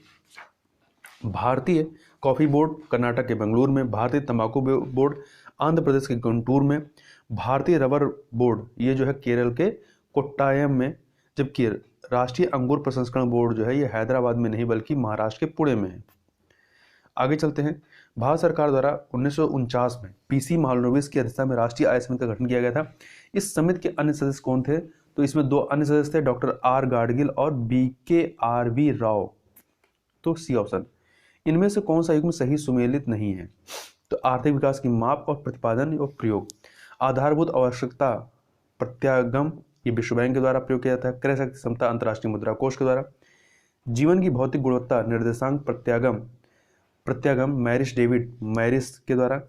S1: भारतीय कॉफी बोर्ड कर्नाटक के बेंगलुरु में, भारतीय तंबाकू बोर्ड आंध्र प्रदेश के गुंटूर में, भारतीय रबर बोर्ड ये जो है केरल के कोट्टायम में, जबकि राष्ट्रीय अंगूर प्रसंस्करण बोर्ड जो है ये हैदराबाद में नहीं बल्कि महाराष्ट्र के पुणे में है। आगे चलते हैं। भारत सरकार द्वारा 1949 में PC महालनोबिस की अध्यक्षता में राष्ट्रीय आय समिति का गठन किया गया था। इस समिति के अन्य सदस्य कौन थे? तो इसमें दो अन्य सदस्य थे, डॉक्टर R गाडगिल और BKRV राव। तो सी ऑप्शन। इनमें से कौन सा युग्म सही सुमेलित नहीं है? तो आर्थिक विकास की माप और प्रतिपादन और प्रयोग। आधारभूत आवश्यकता प्रत्यागम ये विश्व बैंक के द्वारा प्रयोग किया जाता है। क्रय शक्ति क्षमता अंतर्राष्ट्रीय मुद्रा कोष के द्वारा। जीवन की भौतिक गुणवत्ता निर्देशांक प्रत्यागम मैरिस के द्वारा।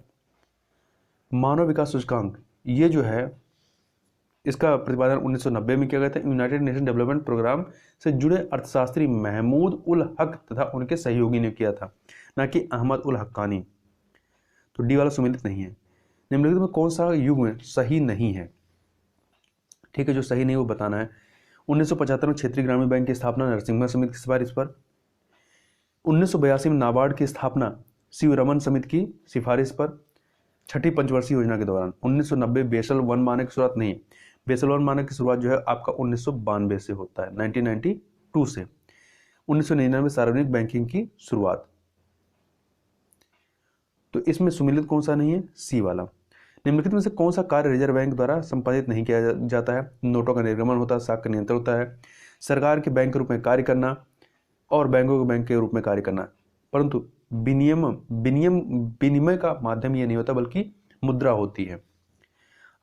S1: मानव विकास सूचकांक ये जो है इसका प्रतिपादन 1990 में किया गया था। यूनाइटेड नेशन डेवलपमेंट प्रोग्राम से जुड़े अर्थशास्त्री महमूद उल हक तथा उनके सहयोगी ने किया था, ना कि अहमद उल हक्कानी। तो डी वाला सुमेलित नहीं है। निम्नलिखित में कौन सा युग्म सही नहीं है? ठीक है, जो सही नहीं वो बताना है। 1975 में क्षेत्रीय ग्रामीण बैंक की स्थापना नरसिम्हा समिति की सिफारिश पर। 1982 में नाबार्ड की स्थापना शिवरमन समिति की सिफारिश पर छठी पंचवर्षीय योजना के दौरान। 1990 बेसल वन मानक की शुरुआत नहीं, बेसल वन मानक की शुरुआत जो है आपका 1992 से होता है, 1992 से। 1999 सार्वजनिक बैंकिंग की शुरुआत। तो इसमें सुमेलित कौन सा नहीं है? सी वाला। निम्नलिखित में से कौन सा कार्य रिजर्व बैंक द्वारा संपादित नहीं किया जाता है? नोटों का निर्गमन होता है, साख का नियंत्रण होता है, सरकार के बैंक के रूप में कार्य करना और बैंकों के बैंक के रूप में कार्य करना। परंतु विनिमय का माध्यम ये नहीं होता बल्कि मुद्रा होती है।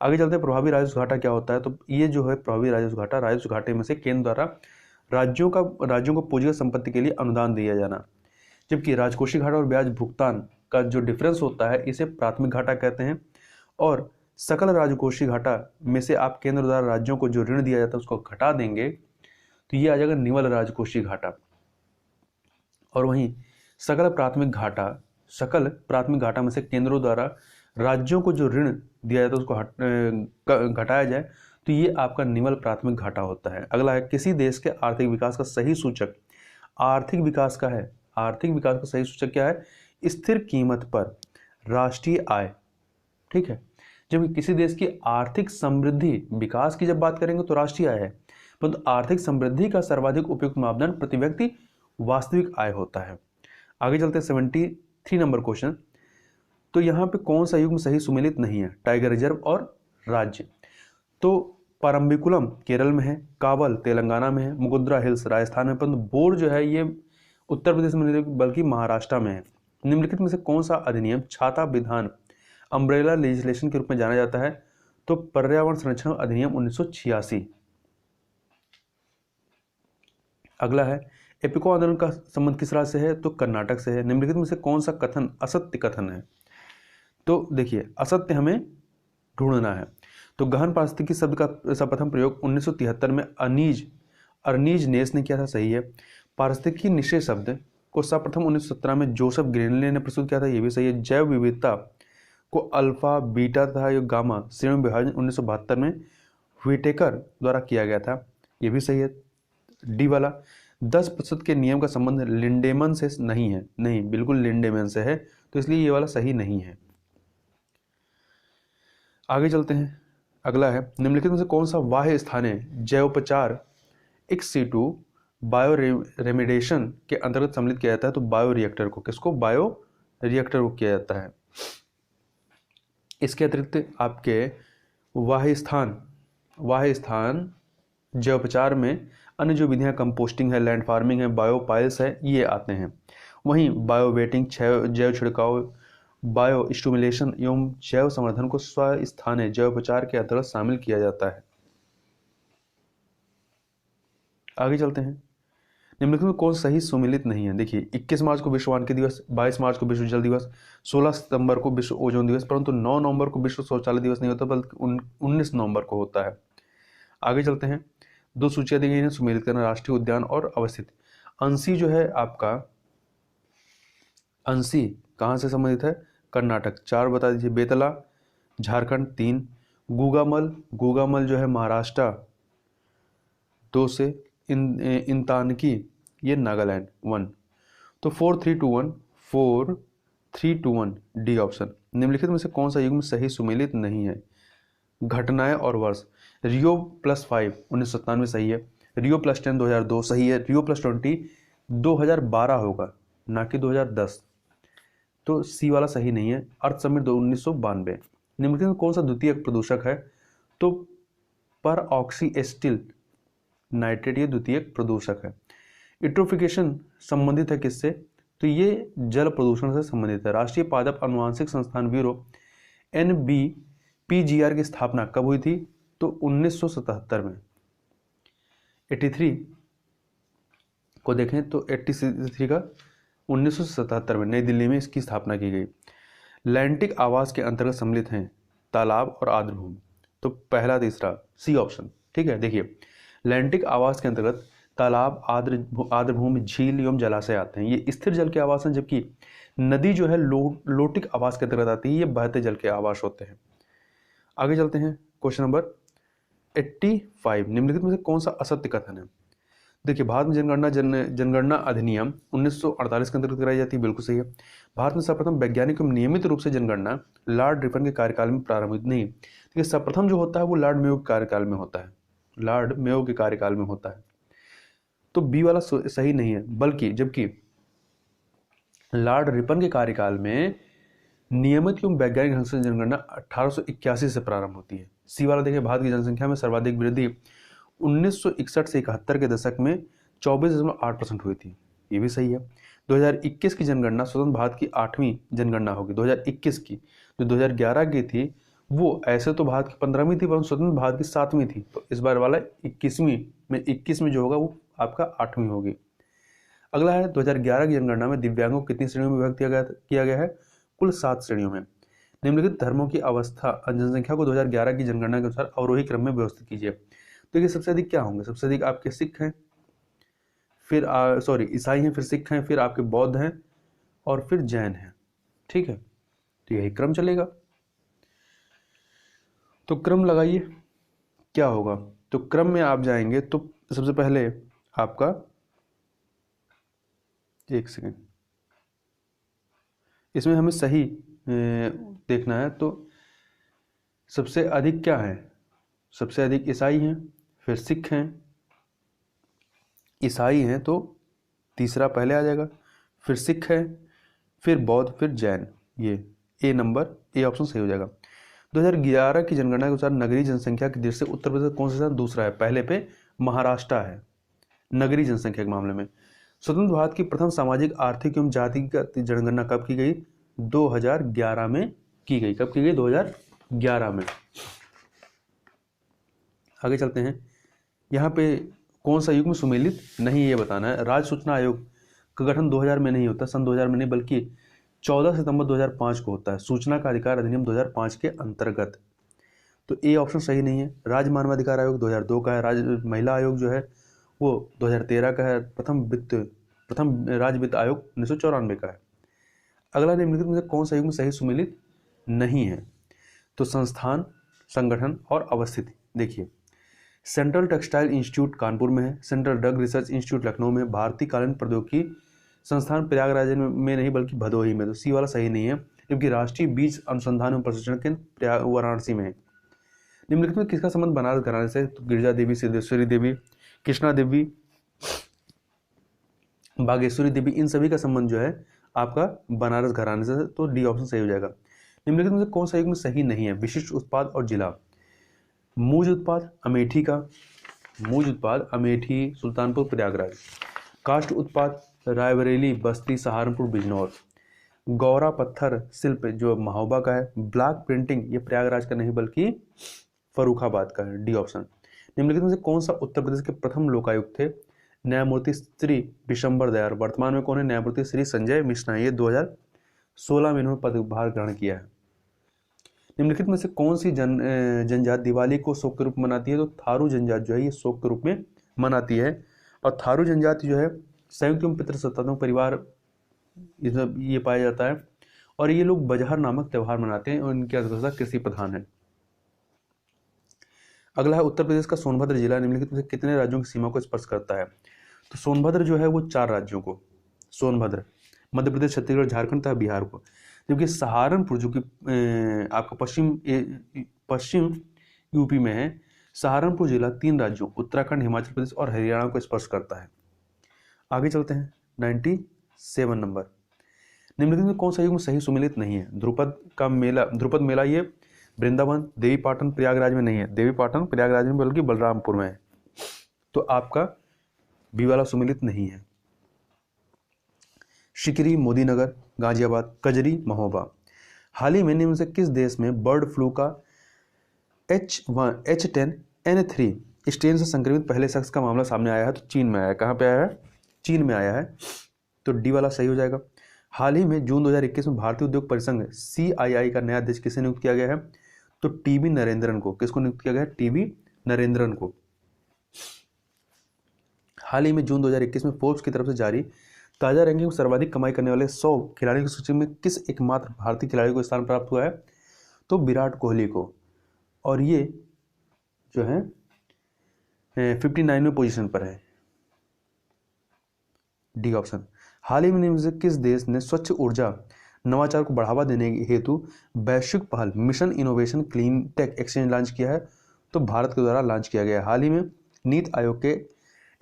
S1: आगे चलते हैं। प्रभावी राजस्व घाटा क्या होता है? तो ये जो है प्रभावी राजस्व घाटे में से केंद्र द्वारा राज्यों को पूंजीगत संपत्ति के लिए अनुदान दिया जाना, जबकि राजकोषीय घाटा और ब्याज भुगतान का जो डिफरेंस होता है इसे प्राथमिक घाटा कहते हैं। और सकल राजकोषीय घाटा में से आप केंद्र द्वारा राज्यों को जो ऋण दिया जाता है उसको घटा देंगे तो ये आ जाएगा निवल राजकोषीय घाटा। और वहीं सकल प्राथमिक घाटा में से केंद्रों द्वारा राज्यों को जो ऋण दिया जाता है उसको घटाया जाए तो ये आपका निवल प्राथमिक घाटा होता है। अगला है, किसी देश के आर्थिक विकास का सही सूचक आर्थिक विकास का है। आर्थिक विकास का सही सूचक क्या है? स्थिर कीमत पर राष्ट्रीय आय। ठीक है, जब किसी देश की आर्थिक समृद्धि, विकास की जब बात करेंगे तो राष्ट्रीय आय है, परंतु आर्थिक समृद्धि का सर्वाधिक उपयुक्त मापदंड प्रति व्यक्ति वास्तविक आय होता है। आगे चलते हैं 73 नंबर क्वेश्चन। तो यहाँ पे कौन सा युग्म सही सुमेलित नहीं है? टाइगर रिजर्व और राज्य। तो परम्बिकुलम केरल में है, कावल तेलंगाना में है, मुकुंदरा हिल्स राजस्थान में, परंतु बोर जो है ये उत्तर प्रदेश में नहीं बल्कि महाराष्ट्र में है। निम्नलिखित में से कौन सा अधिनियम छाता विधान अम्ब्रेला लेजिस्लेशन के रूप में जाना जाता है? तो पर्यावरण संरक्षण अधिनियम 1986। अगला है एपिको आंदोलन का संबंध किस राज्य से है? तो कर्नाटक से है। निम्नलिखित में से कौन सा कथन असत्य कथन है? तो देखिए असत्य हमें ढूंढना है। तो गहन पारिस्थितिकी शब्द का सर्वप्रथम प्रयोग 1973 में अर्नीज नेस ने किया था, सही है। पारिस्थितिकी निश्चय शब्द को सर्वप्रथम 1917 में जोसेफ ग्रेनले ने प्रस्तुत किया था, यह भी सही है। जैव विविधता को अल्फा बीटा तथा गामा श्रेणी में विभाजन 1972 में व्हिटेकर द्वारा किया गया था, यह भी सही है। डी वाला 10% के नियम का संबंध लिंडेमन से नहीं है, नहीं बिल्कुल लिंडेमन से है, तो इसलिए ये वाला सही नहीं है। आगे चलते हैं। अगला है निम्नलिखित में से कौन सा बाह्य स्थानीय जैवोपचार एक्स सीटू बायो रेमिडेशन के अंतर्गत सम्मिलित किया जाता है? तो बायो रिएक्टर को, किसको? बायो रिएक्टर को किया जाता है। इसके अतिरिक्त आपके वाह्य स्थान जैवोपचार में अन्य जो विधियां कंपोस्टिंग है, लैंड फार्मिंग है, बायोपाइल्स है, ये आते हैं। वहीं बायो वेटिंग, जैव छिड़काव, बायो स्टिमुलेशन एवं जैव संवर्धन को स्वस्थानीय जैवोपचार के अंतर्गत शामिल किया जाता है। आगे चलते हैं। निम्नलिखित में कौन सही सुमेलित नहीं है? देखिए 21 मार्च को विश्व वानिकी दिवस, 22 मार्च को विश्व जल दिवस, 16 सितंबर को विश्व ओजोन दिवस, परंतु 9 नवंबर को विश्व शौचालय दिवस नहीं होता बल्कि 19 नवंबर को होता है। आगे चलते हैं। दो सूचियां दी गई हैं सुमेलित करना, राष्ट्रीय उद्यान और अवस्थित। अंसी जो है आपका, अंसी कहाँ से संबंधित है? कर्नाटक। 4 बता दीजिए। बेतला झारखंड 3, गुगामल जो है महाराष्ट्र 2 से, इंतानकी ये नागालैंड 1। तो 4-3-2-1 डी ऑप्शन। निम्नलिखित में से कौन सा युग्म सही सुमेलित नहीं है? घटनाएं और वर्ष रियो +5 1997 सही है, रियो +10 2002 सही है, रियो +20 2012 होगा ना कि 2010, तो सी वाला सही नहीं है। अर्थ समिट 1992। निम्नलिखित में कौन सा द्वितीयक प्रदूषक है? तो पर ऑक्सी एस्टिल नाइट्रेट ये द्वितीयक प्रदूषक है। यूट्रोफिकेशन संबंधित है किससे? तो ये जल प्रदूषण से संबंधित है। राष्ट्रीय पादप अनुवांशिक संस्थान ब्यूरो NBPGR की स्थापना कब हुई थी? तो 1977 में। 83 को देखें तो 83 का 1977 में नई दिल्ली में इसकी स्थापना की गई। लैंटिक आवास के अंतर्गत सम्मिलित हैं तालाब और आर्द्रभूमि। तो पहला तीसरा सी ऑप्शन, ठीक है। देखिए लैंटिक आवास के अंतर्गत तालाब, आर्द्रभूमि, झील एवं जलाशय आते हैं, ये स्थिर जल के आवास हैं, जबकि नदी जो है लोटिक आवास के अंतर्गत आती है, ये बहते जल के आवास होते हैं। आगे चलते हैं। Question number 85। निम्नलिखित में से कौन सा असत्य कथन है? देखिए भारत में जनगणना अधिनियम 1948 के अंतर्गत कराई जाती है, बिल्कुल सही है। भारत में सर्वप्रथम वैज्ञानिक एवं नियमित रूप से जनगणना लॉर्ड रिपन के कार्यकाल में प्रारंभ हुई नहीं। देखिए सर्वप्रथम जो होता है वो लॉर्ड मेयो के कार्यकाल में होता है, लॉर्ड मेयो के कार्यकाल में होता है, तो बी वाला सही नहीं है। बल्कि जबकि लॉर्ड रिपन के कार्यकाल में नियमित एवं वैज्ञानिक ढंग से जनगणना 1881 से प्रारंभ होती है। सी वाला देखिए भारत की जनसंख्या में सर्वाधिक वृद्धि 1961 से 71 के दशक में 24.8% हुई थी, ये भी सही है। 2021 की जनगणना स्वतंत्र भारत की 8वीं जनगणना होगी 2021 की। जो 2011 की थी वो ऐसे तो भारत की 15वीं थी, परंतु स्वतंत्र भारत की 7वीं थी, तो इस बार वाला 21 में जो होगा वो आपका 8वीं होगी। अगला है 2011 की जनगणना में दिव्यांगों को कितनी श्रेणियों में विभक्त किया गया है? कुल 7 श्रेणियों में। निम्नलिखित धर्मों की अवस्था जनसंख्या को 2011 की जनगणना के अनुसार अवरोही क्रम में व्यवस्थित कीजिए। तो ये सबसे अधिक क्या होंगे? सबसे अधिक आपके सिख हैं, फिर ईसाई हैं, फिर सिख हैं, फिर आपके बौद्ध हैं और फिर जैन हैं, ठीक है। तो यही क्रम चलेगा। तो क्रम लगाइए क्या होगा? तो क्रम में आप जाएंगे तो सबसे पहले आपका, एक सेकेंड, इसमें हमें सही देखना है। तो सबसे अधिक क्या है? सबसे अधिक ईसाई हैं, फिर सिख हैं, ईसाई हैं तो तीसरा पहले आ जाएगा, फिर सिख है, फिर बौद्ध, फिर जैन, ये ए ऑप्शन सही हो जाएगा। 2011 की जनगणना के अनुसार नगरीय जनसंख्या की दृष्टि से उत्तर प्रदेश कौन सा स्थान दूसरा है? पहले पे महाराष्ट्र है नगरीय जनसंख्या के मामले में। स्वतंत्र भारत की प्रथम सामाजिक आर्थिक एवं जातिगत जनगणना कब की गई? 2011 में की गई। कब की गई? 2011 में। आगे चलते हैं। यहाँ पे कौन सा युग्म सुमेलित नहीं, ये बताना है। राज्य सूचना आयोग का गठन 2000 में नहीं होता, सन 2000 में नहीं, बल्कि 14 सितंबर 2005 को होता है, सूचना का अधिकार अधिनियम 2005 के अंतर्गत। तो ए ऑप्शन सही नहीं है। राज्य मानवाधिकार आयोग 2002 का है। राज्य महिला आयोग जो है वो 2013 का है। प्रथम राज्य वित्त आयोग 1994 का है। अगला, निम्नलिखित में से कौन सा युग्म सही सुमेलित नहीं है? तो संस्थान, संगठन और अवस्थिति। देखिए, सेंट्रल टेक्सटाइल इंस्टीट्यूट कानपुर में है, central drug research institute Lucknow में, भारतीय कालीन प्रौद्योगिकी संस्थान प्रयागराज में नहीं बल्कि भदोही में। तो सी वाला सही नहीं है, जबकि राष्ट्रीय बीज अनुसंधान एवं प्रशिक्षण केंद्र वाराणसी में है। निम्नलिखित में किसका संबंध बनारस घराने से? तो गिरिजा देवी, सिद्धेश्वरी देवी, कृष्णा देवी, बागेश्वरी देवी, इन सभी का संबंध जो है आपका बनारस घराने से। तो डी ऑप्शन सही हो जाएगा। निम्नलिखित में से कौन सा युग्म सही नहीं है? विशिष्ट उत्पाद और जिला। मूज उत्पाद अमेठी का, मूज उत्पाद अमेठी, सुल्तानपुर, प्रयागराज। काष्ठ उत्पाद रायबरेली, बस्ती, सहारनपुर, बिजनौर। गौरा पत्थर शिल्प जो महोबा का है। ब्लॉक प्रिंटिंग ये प्रयागराज का नहीं बल्कि फर्रुखाबाद का है, डी ऑप्शन। निम्नलिखित में से कौन सा उत्तर प्रदेश के प्रथम लोकायुक्त थे? न्यायमूर्ति श्री विशंबर दयाल। वर्तमान में कौन है? न्यायमूर्ति श्री संजय मिश्रा। ये 2016 में इन्होंने पदभार ग्रहण किया है। निम्नलिखित में से कौन सी जनजाति दिवाली को शोक के रूप में मनाती है? तो थारू जनजाति जो है ये शोक के रूप में मनाती है। और थारू जनजाति जो है संयुक्त एवं पितृसत्तात्मक परिवार ये पाया जाता है, और ये लोग बजहर नामक त्यौहार मनाते हैं और इनकी अर्थव्यवस्था कृषि प्रधान है। अगला है उत्तर प्रदेश का सोनभद्र जिला निम्नलिखित में से कितने राज्यों की सीमा को स्पर्श करता है? तो सोनभद्र जो है वो 4 राज्यों को, सोनभद्र मध्य प्रदेश, छत्तीसगढ़, झारखंड तथा बिहार को, जबकि सहारनपुर जो कि आपका पश्चिम यूपी में है, सहारनपुर जिला 3 राज्यों उत्तराखंड, हिमाचल प्रदेश और हरियाणा को स्पर्श करता है। आगे चलते हैं 97 नंबर। निम्नलिखित में कौन सा युग्म सही सुमेलित नहीं है? ध्रुपद मेला ये वृंदावन, देवी पाटन, प्रयागराज में नहीं है। देवी पाटन प्रयागराज में बल्कि बलरामपुर में है। तो आपका बी वाला सुमेलित नहीं है। शिकरी मोदीनगर, गाजियाबाद, कजरी, महोबा। हाल ही में निम्न से किस देश में बर्ड फ्लू का H10N3 स्ट्रेन से संक्रमित पहले शख्स का मामला सामने आया है? तो चीन में आया है। कहाँ पे आया है? चीन में आया है। तो डी वाला सही हो जाएगा। हाल ही में जून 2021 में भारतीय उद्योग परिसंघ CII का नया अध्यक्ष किसे नियुक्त किया गया है? तो टीबी नरेंद्रन को। किसको नियुक्त किया गया है? टीबी नरेंद्रन को। हाल ही में जून 2021 में फोर्ब्स की तरफ से जारी ताजा रैंकिंग में सर्वाधिक कमाई करने वाले 100 खिलाड़ियों की सूची में किस एकमात्र भारतीय खिलाड़ी को स्थान प्राप्त हुआ है? तो विराट कोहली को। और ये जो है 59वें पोजीशन पर है, डी ऑप्शन। हाल ही में निम्न से किस देश ने स्वच्छ ऊर्जा नवाचार को बढ़ावा देने हेतु वैश्विक पहल mission innovation clean tech exchange launch किया है? तो भारत के द्वारा लॉन्च किया गया है। हाल ही में नीति आयोग के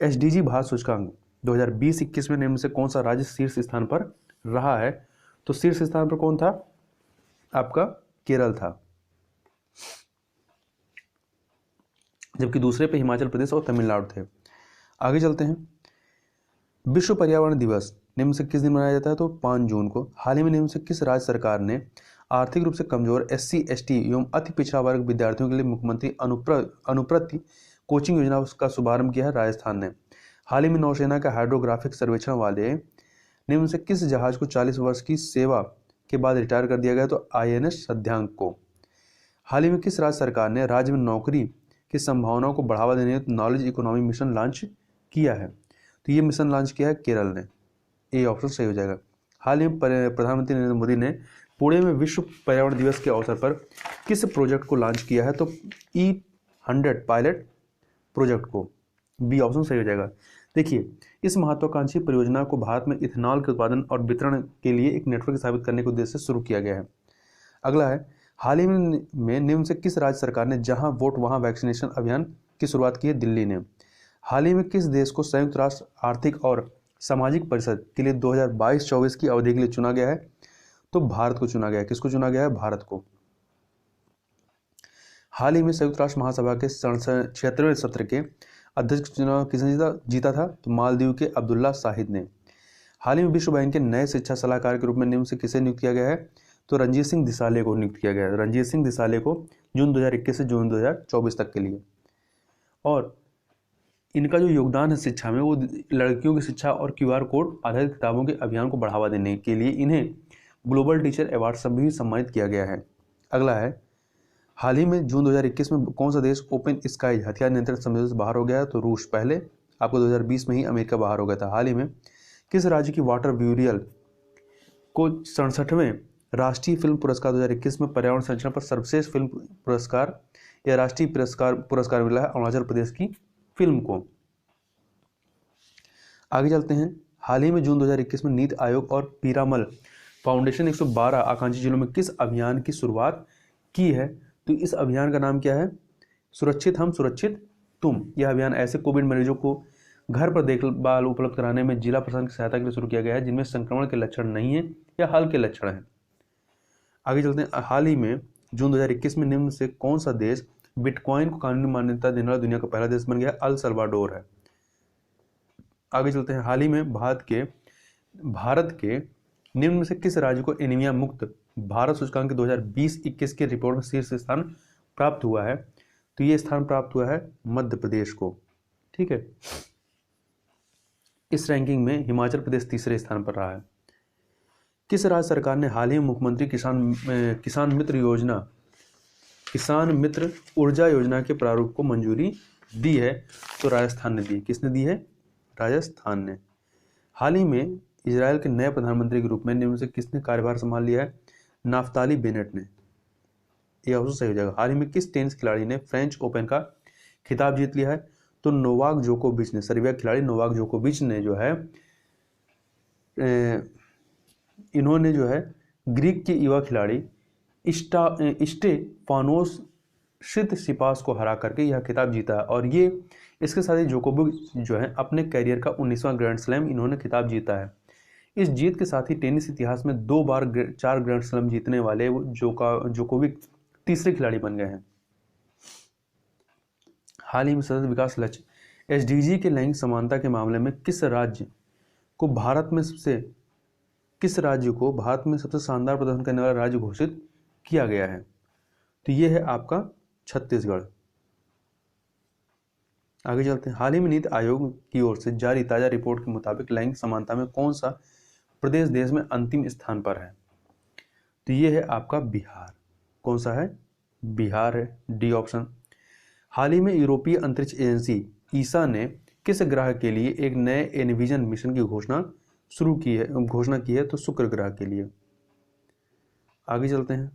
S1: SDG भारत सूचकांक 2020-21 में निम्न से कौन सा राज्य शीर्ष स्थान पर रहा है? तो शीर्ष स्थान पर कौन था? आपका केरल था, जबकि दूसरे पे हिमाचल प्रदेश और तमिलनाडु थे। आगे चलते हैं। विश्व पर्यावरण दिवस निम्न से किस दिन मनाया जाता है? तो 5 जून को। हाल ही में निम्न से किस राज्य सरकार ने आर्थिक रूप से कमजोर SC ST एवं अति पिछड़ा वर्ग विद्यार्थियों के लिए मुख्यमंत्री अनुप्रति कोचिंग योजना का शुभारंभ किया है? राजस्थान ने। हाल ही में नौसेना का हाइड्रोग्राफिक सर्वेक्षण वाले निम्न से किस जहाज को 40 वर्ष की सेवा के बाद रिटायर कर दिया गया? तो INS सध्यांक को। हाल ही में किस राज्य सरकार ने राज्य में नौकरी की संभावनाओं को बढ़ावा देने हेतु नॉलेज इकोनॉमी मिशन लॉन्च किया है? तो ये मिशन लॉन्च किया है केरल ने। ए ऑप्शन सही हो जाएगा। हाल ही में प्रधानमंत्री नरेंद्र मोदी ने पुणे में विश्व पर्यावरण दिवस के अवसर पर किस प्रोजेक्ट को लॉन्च किया है? तो E100 पायलट प्रोजेक्ट को। बी ऑप्शन सही हो जाएगा। देखिए, इस महत्वाकांक्षी परियोजना को भारत में इथेनॉल के उत्पादन और वितरण के लिए एक नेटवर्क स्थापित करने के उद्देश्य से शुरू किया गया है। अगला है, हाल ही में निम्न से किस राज्य सरकार ने जहां वोट वहां वैक्सीनेशन अभियान की शुरुआत की है? दिल्ली ने। हाल ही में किस देश को संयुक्त राष्ट्र आर्थिक और सामाजिक परिषद के लिए 2022-24 की अवधि के लिए चुना गया है? तो भारत को चुना गया है। किसको चुना गया है? भारत को। हाल ही में संयुक्त राष्ट्र महासभा के 76वें सत्र के अध्यक्ष चुनाव किसने जीता था? तो मालदीव के अब्दुल्ला शाहिद ने। हाल ही में विश्व बैंक के नए शिक्षा सलाहकार के रूप में निम्न से किसे नियुक्त किया गया है? तो रणजीत सिंह दिसाले को नियुक्त किया गया है। रणजीत सिंह दिसाले को जून 2021 से जून 2024 तक के लिए। और इनका जो योगदान है शिक्षा में, वो लड़कियों की शिक्षा और QR कोड आधारित किताबों के अभियान को बढ़ावा देने के लिए इन्हें ग्लोबल टीचर अवार्ड से भी सम्मानित किया गया है। अगला है, हाल ही में जून 2021 में कौन सा देश ओपन स्काईज हथियार नियंत्रण समझौते से बाहर हो गया है? तो रूस। पहले आपको 2020 में ही अमेरिका बाहर हो गया था। हाल ही में किस राज्य की वाटर ब्यूरियल को 67वें राष्ट्रीय फिल्म पुरस्कार 2021 में पर्यावरण संरक्षण पर सर्वश्रेष्ठ फिल्म पुरस्कार या राष्ट्रीय पुरस्कार मिला है? अरुणाचल प्रदेश की फिल्म को। आगे चलते हैं, हाल ही में जून 2021 में नीति आयोग और पीरामल फाउंडेशन 112 आकांक्षी जिलों में किस अभियान की शुरुआत की है? तो इस अभियान का नाम क्या है? सुरक्षित हम सुरक्षित तुम। यह अभियान ऐसे कोविड मरीजों को घर पर देखभाल उपलब्ध कराने में जिला प्रशासन की सहायता के लिए शुरू किया गया है जिनमें संक्रमण के लक्षण नहीं है या हल्के लक्षण हैं। आगे चलते हैं, हाल ही में जून 2021 में निम्न से कौन सा देश बिटकॉइन को कानूनी मान्यता देने वाला दुनिया का पहला देश बन गया? अल सल्वाडोर है। आगे चलते हैं, हाल ही में भारत के निम्न में से किस राज्य को एनीमिया मुक्त भारत सूचकांक 2020-21 की रिपोर्ट में शीर्ष स्थान प्राप्त हुआ है? तो ये स्थान प्राप्त हुआ है मध्य प्रदेश को। ठीक है, इस रैंकिंग में हिमाचल प्रदेश तीसरे स्थान पर रहा है। किस राज्य सरकार ने हाल ही में मुख्यमंत्री किसान मित्र ऊर्जा योजना के प्रारूप को मंजूरी दी है? तो राजस्थान ने दी। किसने दी है? राजस्थान ने। हाल ही में इजराइल के नए प्रधानमंत्री के रूप में निम्न से किसने कार्यभार संभाल लिया है? नाफ्ताली बेनेट ने। यह ऑप्शन सही हो जाएगा। हाल ही में किस टेनिस खिलाड़ी ने फ्रेंच ओपन का खिताब जीत लिया है? तो नोवाक जोकोविच ने। सर्बिया खिलाड़ी नोवाक जोकोविच ने जो है इन्होंने जो है ग्रीक के युवा खिलाड़ी स्टेफानोस सितसिपास को हरा करके यह खिताब जीता है। और ये इसके साथ ही जोकोविच जो है अपने कैरियर का 19वां ग्रैंड स्लैम इन्होंने खिताब जीता है। इस जीत के साथ ही टेनिस इतिहास में 2 बार 4 ग्रैंड स्लैम जीतने वाले जोकोविच तीसरे खिलाड़ी बन गए हैं। हाल ही में सतत विकास लक्ष्य SDG के लैंगिक समानता के मामले में किस राज्य को भारत में सबसे शानदार प्रदर्शन करने वाला राज्य घोषित किया गया है? तो ये है आपका छत्तीसगढ़। आगे चलते हैं, हाल ही में नीति आयोग की ओर से जारी ताजा रिपोर्ट के मुताबिक लैंगिक समानता में कौन सा प्रदेश देश में अंतिम स्थान पर है? तो ये है आपका बिहार। कौन सा है? बिहार है, डी ऑप्शन। हाल ही में यूरोपीय अंतरिक्ष एजेंसी ईसा ने किस ग्रह के लिए एक नए एनविजन मिशन की घोषणा की है? तो शुक्र ग्रह के लिए। आगे चलते हैं,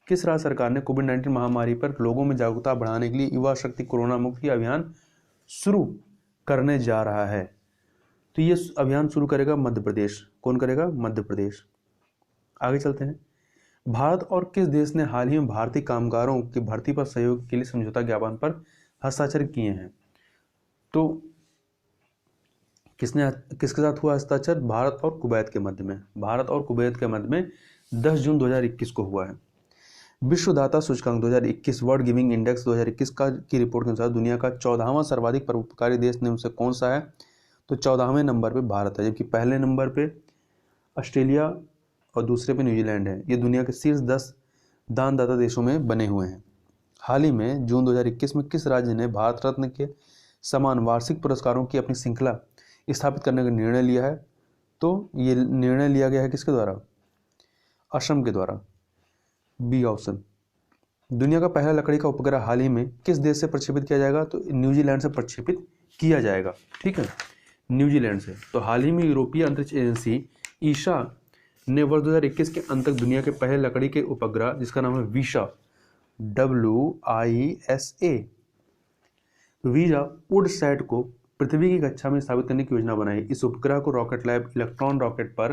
S1: किस राज्य सरकार ने कोविड-19 महामारी पर लोगों में जागरूकता बढ़ाने के लिए युवा शक्ति कोरोना मुक्ति अभियान शुरू करने जा रहा है? तो ये अभियान शुरू करेगा मध्य प्रदेश। कौन करेगा? मध्य प्रदेश। आगे चलते हैं, भारत और किस देश ने हाल ही में भारतीय कामगारों की भर्ती पर सहयोग के लिए समझौता ज्ञापन पर हस्ताक्षर किए हैं? तो किसके साथ हुआ हस्ताक्षर? भारत और कुवैत के मध्य में 10 जून 2021 को हुआ है। विश्वदाता सूचकांक 2021 वर्ल्ड गिविंग इंडेक्स 2021 की रिपोर्ट के अनुसार दुनिया का 14वां सर्वाधिक परोपकारी देश निम्न से कौन सा है? तो 14वें नंबर पे भारत है, जबकि पहले नंबर पे ऑस्ट्रेलिया और दूसरे पे न्यूजीलैंड है। ये दुनिया के शीर्ष 10 दानदाता देशों में बने हुए हैं। हाल ही में जून 2021 में किस राज्य ने भारत रत्न के समान वार्षिक पुरस्कारों की अपनी श्रृंखला स्थापित करने का निर्णय लिया है? तो ये निर्णय लिया गया है किसके द्वारा? असम के द्वारा, बी ऑप्शन। दुनिया का पहला लकड़ी का उपग्रह हाल ही में किस देश से प्रक्षेपित किया जाएगा? तो न्यूजीलैंड से प्रक्षेपित किया जाएगा। ठीक है, न्यूजीलैंड से। तो हाल ही में यूरोपीय अंतरिक्ष एजेंसी ईसा ने वर्ष 2021 के अंत तक दुनिया के पहले लकड़ी के उपग्रह जिसका नाम है वीसा WISA वीजा वुडसैट को पृथ्वी की कक्षा में स्थापित करने की योजना बनाई। इस उपग्रह को रॉकेट लैब इलेक्ट्रॉन रॉकेट पर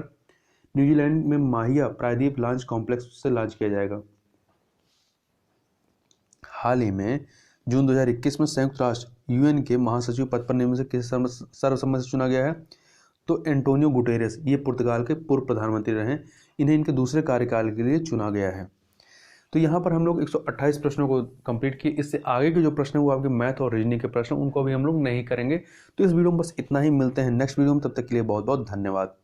S1: न्यूजीलैंड में माहिया प्रायद्वीप लॉन्च कॉम्प्लेक्स से लॉन्च किया जाएगा। हाल ही में जून 2021 में संयुक्त राष्ट्र UN के महासचिव पद पर निम्न से किस सर्वसम्मति से चुना गया है? तो एंटोनियो गुटेरेस, ये पुर्तगाल के पूर्व प्रधानमंत्री रहे, इन्हें इनके दूसरे कार्यकाल के लिए चुना गया है। तो यहाँ पर हम लोग 128 प्रश्नों को कंप्लीट किए। इससे आगे के जो प्रश्न हैं वो आपके मैथ और रीजनिंग के प्रश्न, उनको भी हम लोग नहीं करेंगे। तो इस वीडियो में बस इतना ही, मिलते हैं नेक्स्ट वीडियो में, तब तक के लिए बहुत बहुत धन्यवाद।